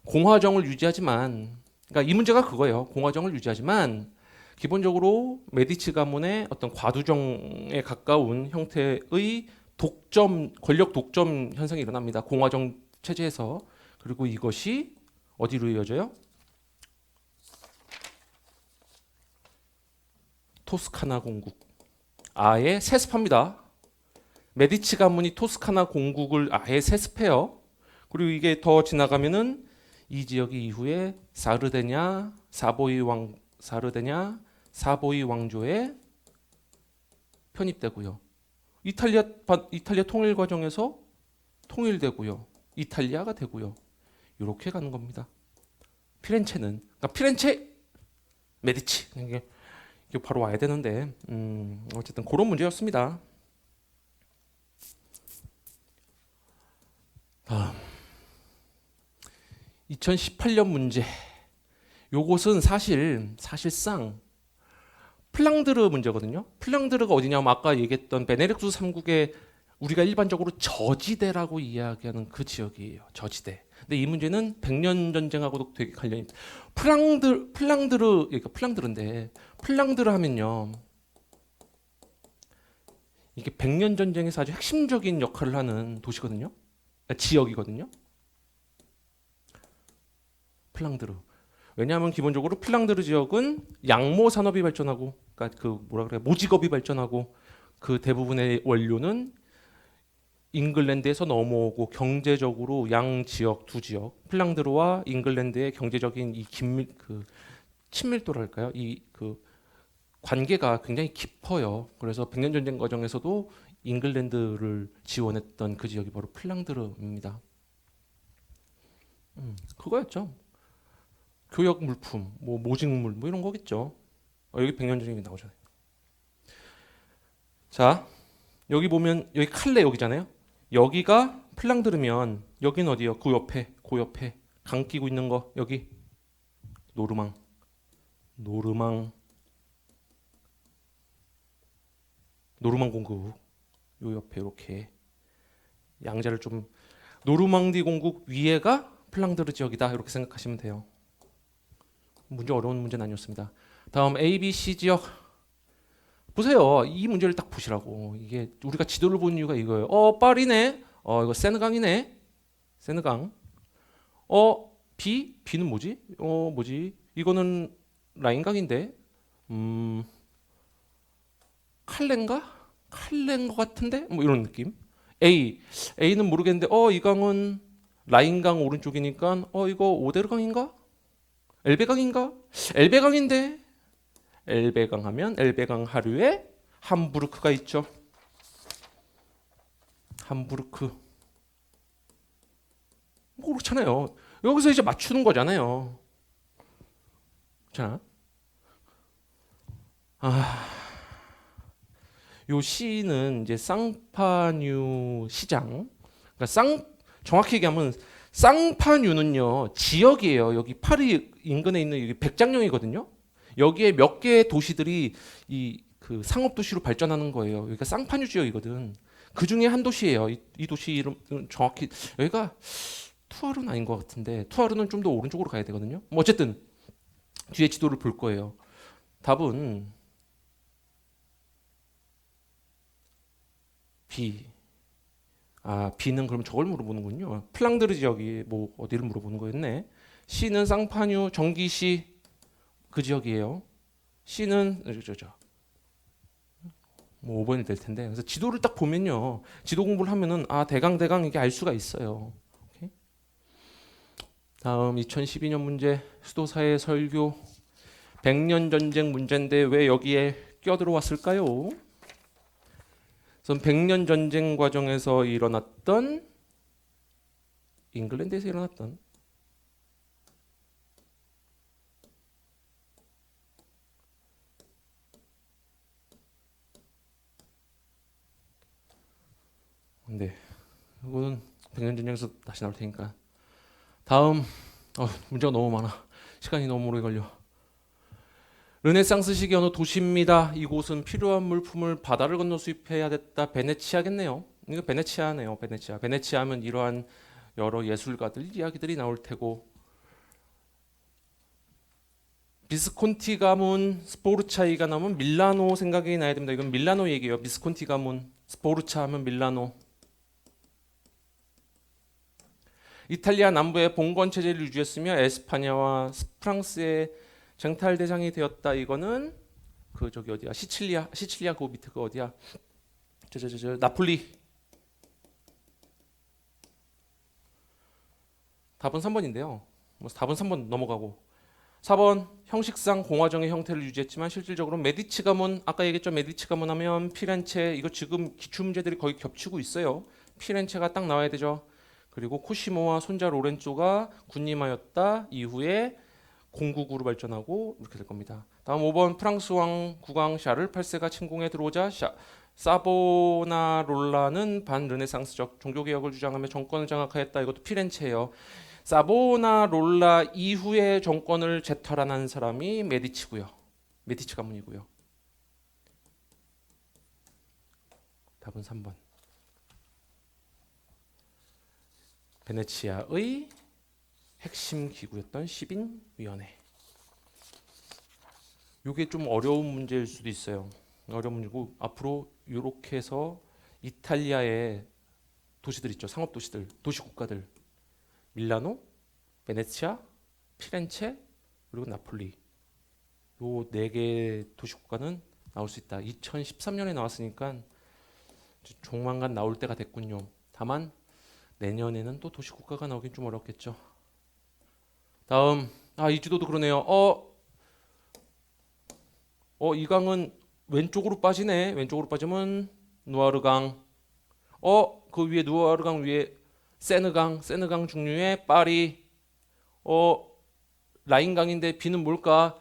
공화정을 유지하지만 그러니까 이 문제가 그거예요. 공화정을 유지하지만 기본적으로 메디치 가문의 어떤 과두정에 가까운 형태의 권력 독점 현상이 일어납니다. 공화정 체제에서. 그리고 이것이 어디로 이어져요? 토스카나 공국. 아예 세습합니다. 메디치 가문이 토스카나 공국을 아예 세습해요. 그리고 이게 더 지나가면은 이 지역이 이후에 사르데냐 사보이 왕조에 편입되고요. 이탈리아 통일 과정에서 통일되고요. 이탈리아가 되고요. 이렇게 가는 겁니다. 피렌체는 그러니까 피렌체 메디치 이게 바로 와야 되는데 어쨌든 그런 문제였습니다. 다음 2018년 문제. 요것은 사실상 플랑드르 문제거든요. 플랑드르가 어디냐면 아까 얘기했던 베네룩스 3국의 우리가 일반적으로 저지대라고 이야기하는 그 지역이에요. 저지대. 근데 이 문제는 100년 전쟁하고도 되게 관련이 있다. 플랑드르인데 플랑드르 하면요. 이게 100년 전쟁에서 아주 핵심적인 역할을 하는 도시거든요. 지역이거든요. 플랑드르. 왜냐하면 기본적으로 플랑드르 지역은 양모 산업이 발전하고, 그러니까 모직업이 발전하고 그 대부분의 원료는 잉글랜드에서 넘어오고 경제적으로 양 지역 두 지역 플랑드르와 잉글랜드의 경제적인 이 친밀도랄까요? 이 관계가 굉장히 깊어요. 그래서 100년 전쟁 과정에서도 잉글랜드를 지원했던 그 지역이 바로 플랑드르입니다. 그거였죠. 교역 물품, 뭐 모직물, 뭐 이런 거겠죠. 여기 100년 전쟁이 나오잖아요. 자, 여기 보면 여기 칼레 여기잖아요. 여기가 플랑드르면 여기는 어디요? 그 옆에 강 끼고 있는 거 여기 노르망 공국 요 옆에 이렇게 양자를 좀 노르망디 공국 위에가 플랑드르 지역이다 이렇게 생각하시면 돼요. 문제 어려운 문제는 아니었습니다. 다음 A, B, C 지역 보세요. 이 문제를 딱 보시라고. 이게 우리가 지도를 보는 이유가 이거예요. 파리네. 이거 세느강이네. 세느강. B는 뭐지? 뭐지? 이거는 라인강인데, 칼렌가 같은데? 뭐 이런 느낌. A는 모르겠는데, 이 강은 라인강 오른쪽이니까, 이거 오데르강인가? 엘베강인가? 엘베강인데, 엘베강 하면 엘베강 하류에 함부르크가 있죠. 함부르크. 뭐 그렇잖아요. 여기서 이제 맞추는 거잖아요. 자, 요 C는 이제 쌍파뉴 시장. 그러니까 정확히 얘기하면 쌍파뉴는요 지역이에요. 여기 파리 인근에 있는 여기 백장령이거든요. 여기에 몇 개의 도시들이 이 그 상업 도시로 발전하는 거예요. 여기가 쌍파뉴 지역이거든. 그 중에 한 도시예요. 이 도시 이름 정확히 여기가 투아르는 아닌 것 같은데 투아르는 좀 더 오른쪽으로 가야 되거든요. 뭐 어쨌든 뒤에 지도를 볼 거예요. 답은 B. B는 그럼 저걸 물어보는군요. 플랑드르 지역이 뭐 어디를 물어보는 거였네. C는 쌍파뉴 정기시 그 지역이에요. C는 뭐 5번이 될 텐데. 그래서 지도를 딱 보면요. 지도 공부를 하면은 대강 이게 알 수가 있어요. 오케이? 다음 2012년 문제 수도사회 설교 100년 전쟁 문제인데 왜 여기에 껴들어왔을까요? 우선 100년 전쟁 과정에서 일어났던 잉글랜드에서 일어났던 네, 이거는 100년 전쟁에서 다시 나올 테니까 다음 문제가 너무 많아. 시간이 너무 오래 걸려. 르네상스 시기 어느 도시입니다. 이곳은 필요한 물품을 바다를 건너 수입해야 됐다. 베네치아겠네요. 이거 베네치아네요. 베네치아 하면 이러한 여러 예술가들 이야기들이 나올 테고 비스콘티 가문, 스포르차이가 나오면 밀라노 생각이 나야 됩니다. 이건 밀라노 얘기예요. 비스콘티 가문, 스포르차 하면 밀라노. 이탈리아 남부에 봉건 체제를 유지했으며 에스파냐와 프랑스의 쟁탈 대상이 되었다. 이거는 그 저기 어디야? 시칠리아 그 밑에 그 어디야? 저 나폴리. 답은 3번인데요. 뭐 답은 3번 넘어가고 4번 형식상 공화정의 형태를 유지했지만 실질적으로 메디치 가문 아까 얘기했죠. 메디치 가문 하면 피렌체 이거 지금 기출 문제들이 거의 겹치고 있어요. 피렌체가 딱 나와야 되죠. 그리고 코시모와 손자 로렌조가 군림하였다. 이후에 공국으로 발전하고 이렇게 될 겁니다. 다음 5번 프랑스 왕 국왕 샤를 8세가 침공에 들어오자 사보나롤라는 반르네상스적 종교개혁을 주장하며 정권을 장악하였다. 이것도 피렌체예요. 사보나롤라 이후에 정권을 재탈환한 사람이 메디치고요. 메디치 가문이고요. 답은 3번. 베네치아의 핵심 기구였던 시빈위원회. 이게 좀 어려운 문제일 수도 있어요. 어려운 문제고 앞으로 이렇게 해서 이탈리아의 도시들 있죠. 상업 도시들, 도시 국가들. 밀라노, 베네치아, 피렌체, 그리고 나폴리. 요 4개 도시 국가는 나올 수 있다. 2013년에 나왔으니까 조만간 나올 때가 됐군요. 다만 내년에는 또 도시 국가가 나오긴 좀 어렵겠죠. 다음 이 지도도 그러네요. 이 강은 왼쪽으로 빠지네. 왼쪽으로 빠지면 누아르강. 그 위에 누아르강 위에 세느강 중류에 파리. 라인강인데 B는 뭘까?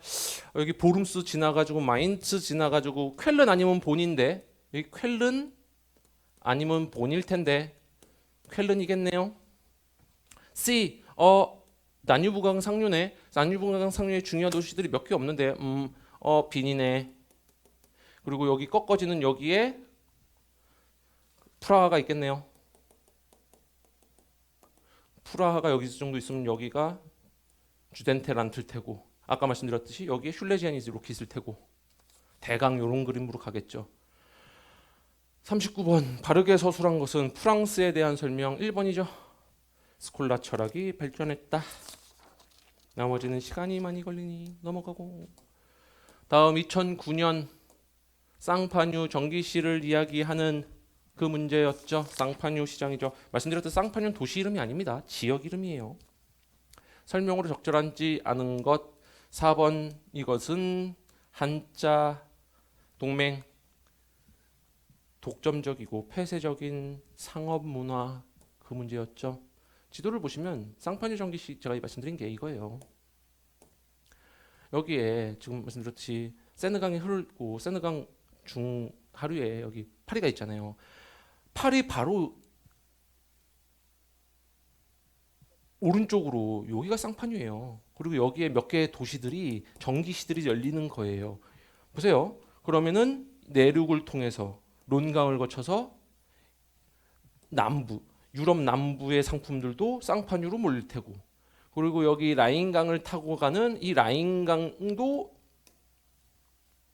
여기 보름스 지나가지고 마인츠 지나가지고 쾰른 아니면 본인데 여기 쾰른 아니면 본일 텐데 쾰른이겠네요. C 나뉴브강 상류네. 나뉴브강 상류의 중요한 도시들이 몇 개 없는데 빈이네. 그리고 여기 꺾어지는 여기에 프라하가 있겠네요. 프라하가 여기 정도 있으면 여기가 주덴테란틀 테고 아까 말씀드렸듯이 여기에 슐레지안이 이렇게 있을 테고 대강 이런 그림으로 가겠죠. 39번 바르게 서술한 것은 프랑스에 대한 설명 1번이죠. 스콜라 철학이 발전했다. 나머지는 시간이 많이 걸리니 넘어가고. 다음 2009년 쌍파뉴 전기시를 이야기하는 그 문제였죠. 쌍파뉴 시장이죠. 말씀드렸던 쌍파뉴는 도시 이름이 아닙니다. 지역 이름이에요. 설명으로 적절하지 않은 것 4번 이것은 한자 동맹 독점적이고 폐쇄적인 상업 문화 그 문제였죠. 지도를 보시면 쌍파뉴 전기시 제가 말씀드린 게 이거예요. 여기에 지금 말씀드렸듯이 세느강이 흐르고 세느강 중하류에 여기 파리가 있잖아요. 파리 바로 오른쪽으로 여기가 쌍파뉴예요. 그리고 여기에 몇 개의 도시들이 전기시들이 열리는 거예요. 보세요. 그러면은 내륙을 통해서 론강을 거쳐서 남부, 유럽 남부의 상품들도 쌍파뉴로 몰릴 테고, 그리고 여기 라인강을 타고 가는 이 라인강도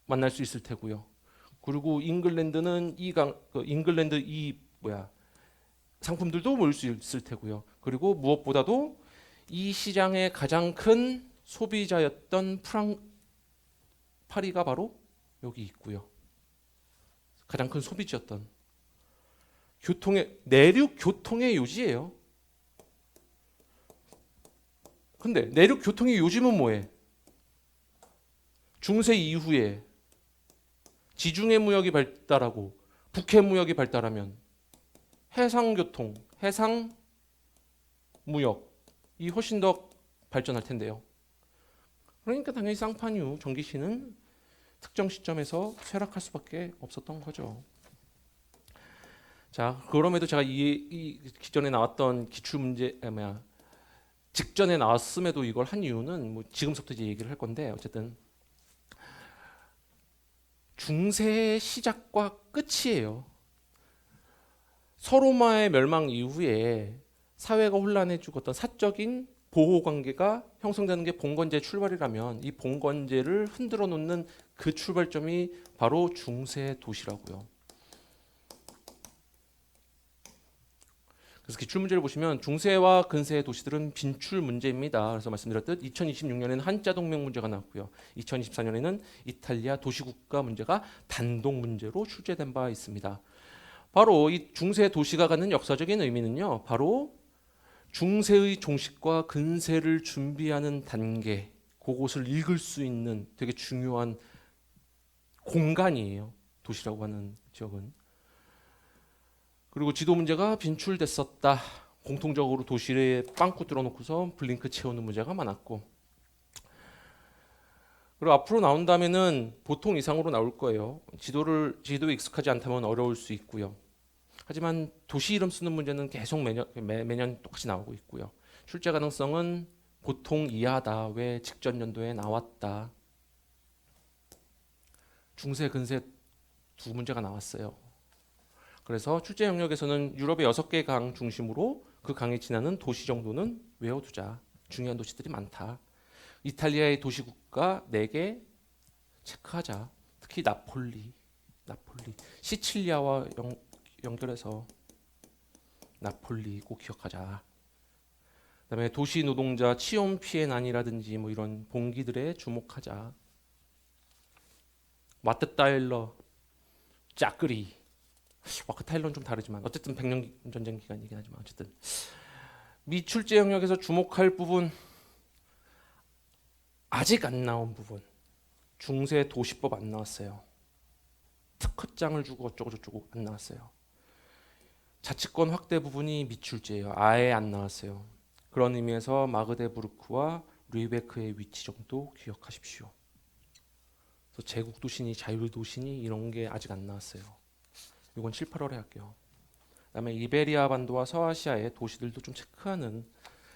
만날 수 있을 테고요. 그리고 잉글랜드는 잉글랜드 상품들도 모일 수 있을 테고요. 그리고 무엇보다도 이 시장의 가장 큰 소비자였던 파리가 바로 여기 있고요. 가장 큰 소비지였던 내륙 교통의 요지예요. 근데 내륙 교통의 요지는 뭐예요? 중세 이후에 지중해 무역이 발달하고 북해 무역이 발달하면 해상교통, 해상 무역이 훨씬 더 발전할 텐데요. 그러니까 당연히 쌍파뉴 전기시는 특정 시점에서 쇠락할 수밖에 없었던 거죠. 자, 그럼에도 제가 이 기존에 나왔던 기출문제 직전에 나왔음에도 이걸 한 이유는 뭐 지금부터 이제 얘기를 할 건데, 어쨌든 중세의 시작과 끝이에요. 서로마의 멸망 이후에 사회가 혼란해지고 어떤 사적인 보호 관계가 형성되는 게 봉건제의 출발이라면 이 봉건제를 흔들어 놓는 그 출발점이 바로 중세 도시라고요. 그래서 기출문제를 보시면 중세와 근세의 도시들은 빈출 문제입니다. 그래서 말씀드렸듯 2026년에는 한자 동맹 문제가 나왔고요. 2024년에는 이탈리아 도시국가 문제가 단독 문제로 출제된 바 있습니다. 바로 이 중세 도시가 갖는 역사적인 의미는요, 바로 중세의 종식과 근세를 준비하는 단계, 그곳을 읽을 수 있는 되게 중요한 공간이에요. 도시라고 하는 지역은. 그리고 지도 문제가 빈출됐었다. 공통적으로 도시에 빵꾸 뚫어놓고서 블링크 채우는 문제가 많았고, 그리고 앞으로 나온다면은 보통 이상으로 나올 거예요. 지도에 익숙하지 않다면 어려울 수 있고요. 하지만 도시 이름 쓰는 문제는 계속 매년 똑같이 나오고 있고요. 출제 가능성은 보통 이하다. 왜 직전 연도에 나왔다. 중세 근세 두 문제가 나왔어요. 그래서 출제 영역에서는 유럽의 6개 강 중심으로 그 강에 지나는 도시 정도는 외워두자. 중요한 도시들이 많다. 이탈리아의 도시국가 4개 체크하자. 특히 나폴리, 시칠리아와 연결해서 나폴리 꼭 기억하자. 그다음에 도시 노동자 치용 피해 난이라든지 뭐 이런 봉기들에 주목하자. 와트 타일러, 짜끄리. 와트 타일러는 좀 다르지만 어쨌든 백년 전쟁 기간이긴 하지만 어쨌든 미출제 영역에서 주목할 부분, 아직 안 나온 부분. 중세 도시법 안 나왔어요. 특허장을 주고 어쩌고 저쩌고 안 나왔어요. 자치권 확대 부분이 미출제예요. 아예 안 나왔어요. 그런 의미에서 마그데부르크와 르베크의 위치 정도 기억하십시오. 그래서 제국도시니 자율도시니 이런 게 아직 안 나왔어요. 이건 7, 8월에 할게요. 그다음에 이베리아 반도와 서아시아의 도시들도 좀 체크하는,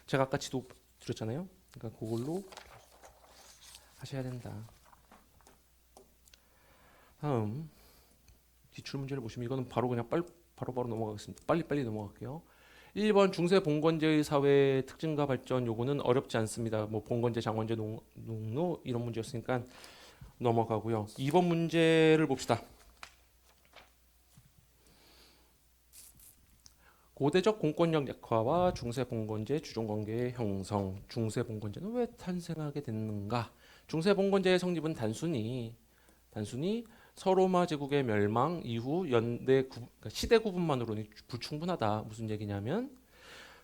제가 아까 지도 드렸잖아요. 그러니까 그걸로 하셔야 된다. 다음 기출 문제를 보시면 이거는 바로 그냥 바로 넘어가겠습니다. 빨리 넘어갈게요. 1번 중세 봉건제의 사회 특징과 발전, 요거는 어렵지 않습니다. 뭐 봉건제, 장원제, 농노 이런 문제였으니까 넘어가고요. 2번 문제를 봅시다. 고대적 공권력 약화와 중세 봉건제 주종 관계의 형성. 중세 봉건제는 왜 탄생하게 됐는가? 중세 봉건제의 성립은 단순히 서로마 제국의 멸망 이후 그러니까 시대 구분만으로는 불충분하다. 무슨 얘기냐면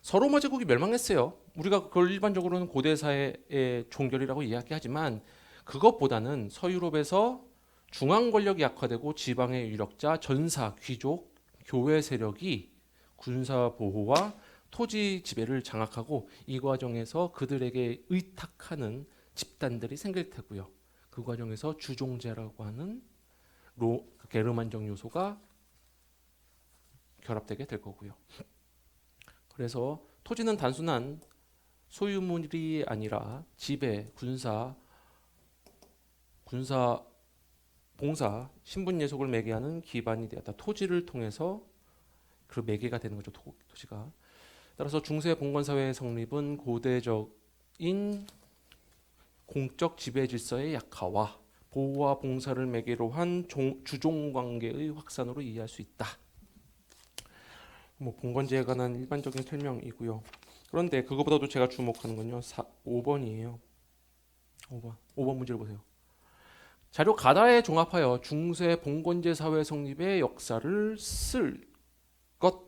서로마 제국이 멸망했어요. 우리가 그걸 일반적으로는 고대 사회의 종결이라고 이야기하지만 그것보다는 서유럽에서 중앙 권력이 약화되고 지방의 유력자, 전사, 귀족, 교회 세력이 군사 보호와 토지 지배를 장악하고 이 과정에서 그들에게 의탁하는 집단들이 생길 테고요. 그 과정에서 주종제라고 하는 게르만적 요소가 결합되게 될 거고요. 그래서 토지는 단순한 소유물이 아니라 지배, 군사, 봉사, 신분 예속을 매개하는 기반이 되었다. 토지를 통해서 그 매개가 되는 거죠. 토지가. 따라서 중세 봉건 사회의 성립은 고대적인 공적 지배 질서의 약화와 보호와 봉사를 매개로 한 주종 관계의 확산으로 이해할 수 있다. 봉건제에 관한 일반적인 설명이고요. 그런데 그거보다도 제가 주목하는 건요. 5번이에요. 5번 문제를 보세요. 자료 가다에 종합하여 중세 봉건제 사회 성립의 역사를 쓸 것.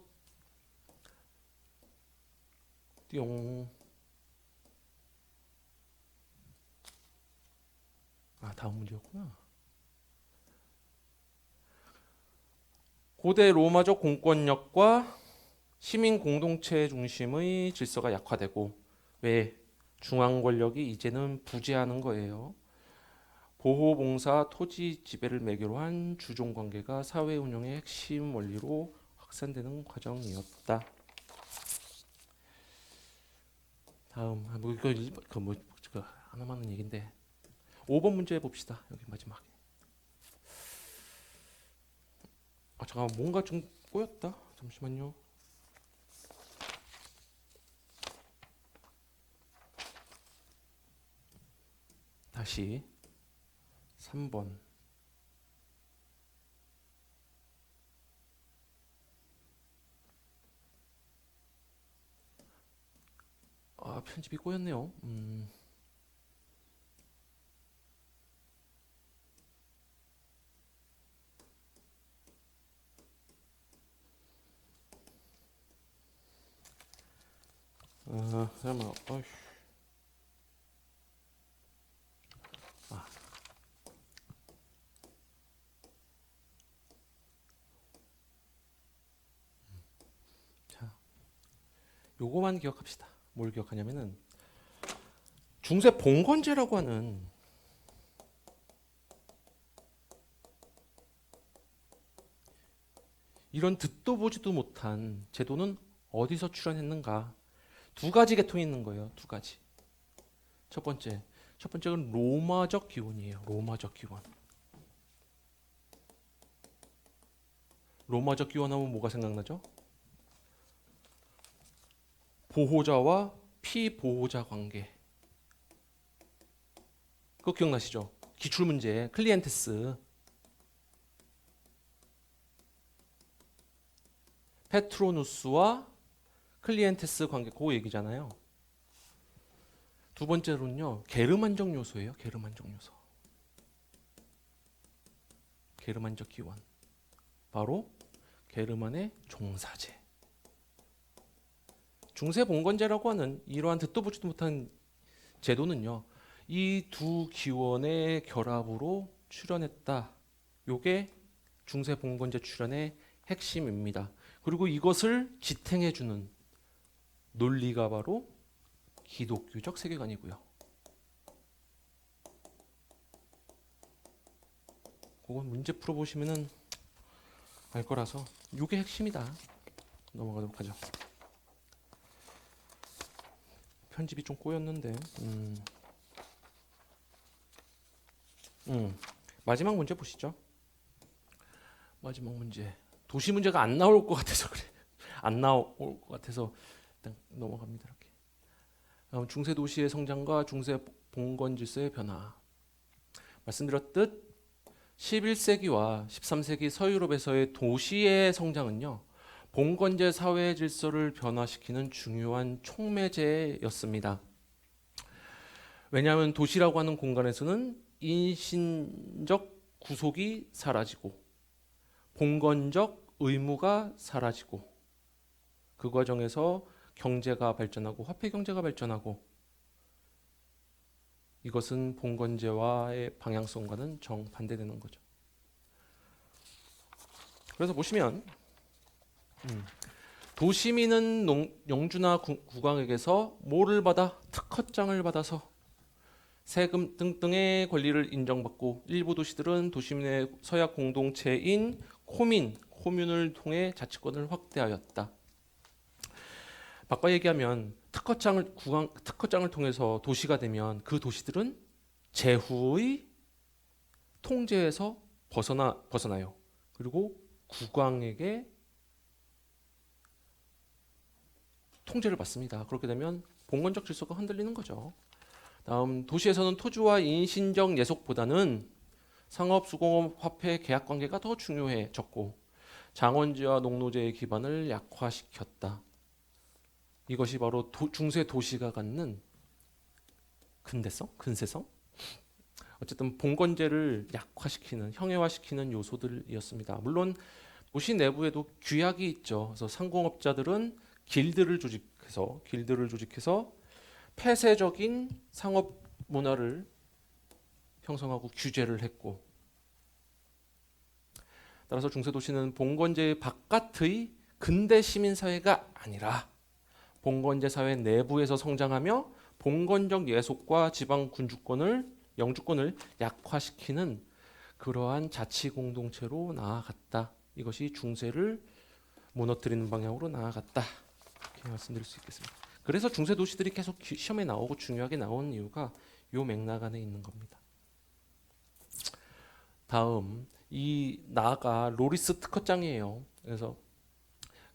띠용. 다음 문제였구나. 고대 로마적 공권력과 시민 공동체 중심의 질서가 약화되고 왜 중앙 권력이 이제는 부재하는 거예요. 보호, 봉사, 토지 지배를 매개로 한 주종 관계가 사회 운영의 핵심 원리로 확산되는 과정이었다. 다음 이거 하나만 하는 얘긴데 5번 문제 봅시다. 여기 마지막에. 잠깐만 뭔가 좀 꼬였다. 잠시만요. 다시 3번. 편집이 꼬였네요. 잠깐만. 자, 요거만 기억합시다. 뭘 기억하냐면은 중세 봉건제라고 하는 이런 듣도 보지도 못한 제도는 어디서 출현했는가? 두 가지 계통이 있는 거예요. 두 가지. 첫 번째는 로마적 기원이에요. 로마적 기원. 로마적 기원하면 뭐가 생각나죠? 보호자와 피보호자 관계. 그거 기억나시죠? 기출문제 클리엔테스. 페트로누스와 클리엔테스 관계 그거 얘기잖아요. 두 번째로는요. 게르만적 요소예요. 게르만적 요소. 게르만적 기원. 바로 게르만의 종사제. 중세 봉건제라고 하는 이러한 듣도 보지도 못한 제도는요. 이 두 기원의 결합으로 출현했다. 요게 중세 봉건제 출현의 핵심입니다. 그리고 이것을 지탱해주는 논리가 바로 기독교적 세계관이고요. 그건 문제 풀어보시면은 알 거라서 이게 핵심이다. 넘어가도록 하죠. 편집이 좀 꼬였는데 마지막 문제 보시죠. 마지막 문제. 도시 문제가 안 나올 것 같아서 그래. 안 나올 것 같아서 일단 넘어갑니다. 이렇게. 중세 도시의 성장과 중세 봉건 질서의 변화. 말씀드렸듯 11세기와 13세기 서유럽에서의 도시의 성장은요. 봉건제 사회 질서를 변화시키는 중요한 촉매제였습니다. 왜냐하면 도시라고 하는 공간에서는 인신적 구속이 사라지고 봉건적 의무가 사라지고 그 과정에서 경제가 발전하고 화폐 경제가 발전하고 이것은 봉건제와의 방향성과는 정반대되는 거죠. 그래서 보시면 도시민은 영주나 국왕에게서 뭐를 받아? 특허장을 받아서 세금 등등의 권리를 인정받고 일부 도시들은 도시민의 서약 공동체인 코뮌을 통해 자치권을 확대하였다. 바꿔 얘기하면 특허장을 통해서 도시가 되면 그 도시들은 제후의 통제에서 벗어나요. 그리고 국왕에게 통제를 받습니다. 그렇게 되면 봉건적 질서가 흔들리는 거죠. 다음, 도시에서는 토지와 인신적 예속보다는 상업, 수공업, 화폐, 계약 관계가 더 중요해졌고 장원지와 농노제의 기반을 약화시켰다. 이것이 바로 중세 도시가 갖는 근세성? 어쨌든 봉건제를 약화시키는, 형해화시키는 요소들이었습니다. 물론 도시 내부에도 규약이 있죠. 그래서 상공업자들은 길드를 조직해서 폐쇄적인 상업 문화를 형성하고 규제를 했고, 따라서 중세 도시는 봉건제 바깥의 근대 시민 사회가 아니라 봉건제 사회 내부에서 성장하며 봉건적 예속과 지방 영주권을 약화시키는 그러한 자치 공동체로 나아갔다. 이것이 중세를 무너뜨리는 방향으로 나아갔다. 이렇게 말씀드릴 수 있겠습니다. 그래서 중세 도시들이 계속 시험에 나오고 중요하게 나오는 이유가 이 맥락 안에 있는 겁니다. 다음, 이 나아가 로리스 특허장이에요. 그래서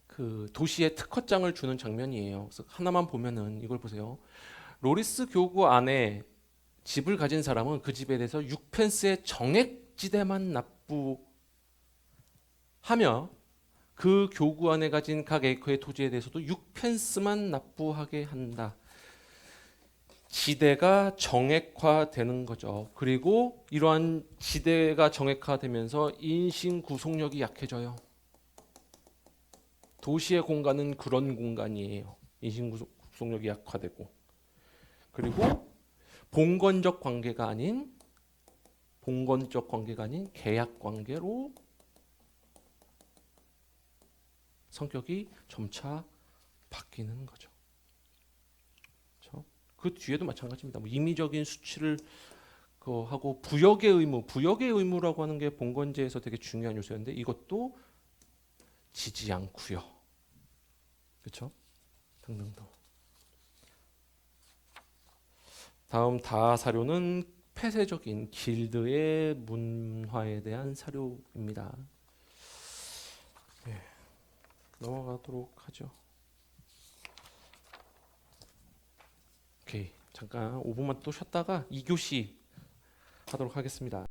그 도시에 특허장을 주는 장면이에요. 그래서 하나만 보면은 이걸 보세요. 로리스 교구 안에 집을 가진 사람은 그 집에 대해서 6펜스의 정액지대만 납부하며 그 교구 안에 가진 각 에이커의 토지에 대해서도 6펜스만 납부하게 한다. 지대가 정액화되는 거죠. 그리고 이러한 지대가 정액화되면서 인신 구속력이 약해져요. 도시의 공간은 그런 공간이에요. 인신 구속력이 약화되고, 그리고 봉건적 관계가 아닌 계약 관계로 성격이 점차 바뀌는 거죠. 그렇죠? 그 뒤에도 마찬가지입니다. 뭐 임의적인 수치를 하고 부역의 의무라고 하는 게 봉건제에서 되게 중요한 요소였는데 이것도 지지 않고요. 그렇죠? 등등등. 다음 사료는 폐쇄적인 길드의 문화에 대한 사료입니다. 네, 넘어가도록 하죠. 오케이, 잠깐 5분만 또 쉬었다가 2교시 하도록 하겠습니다.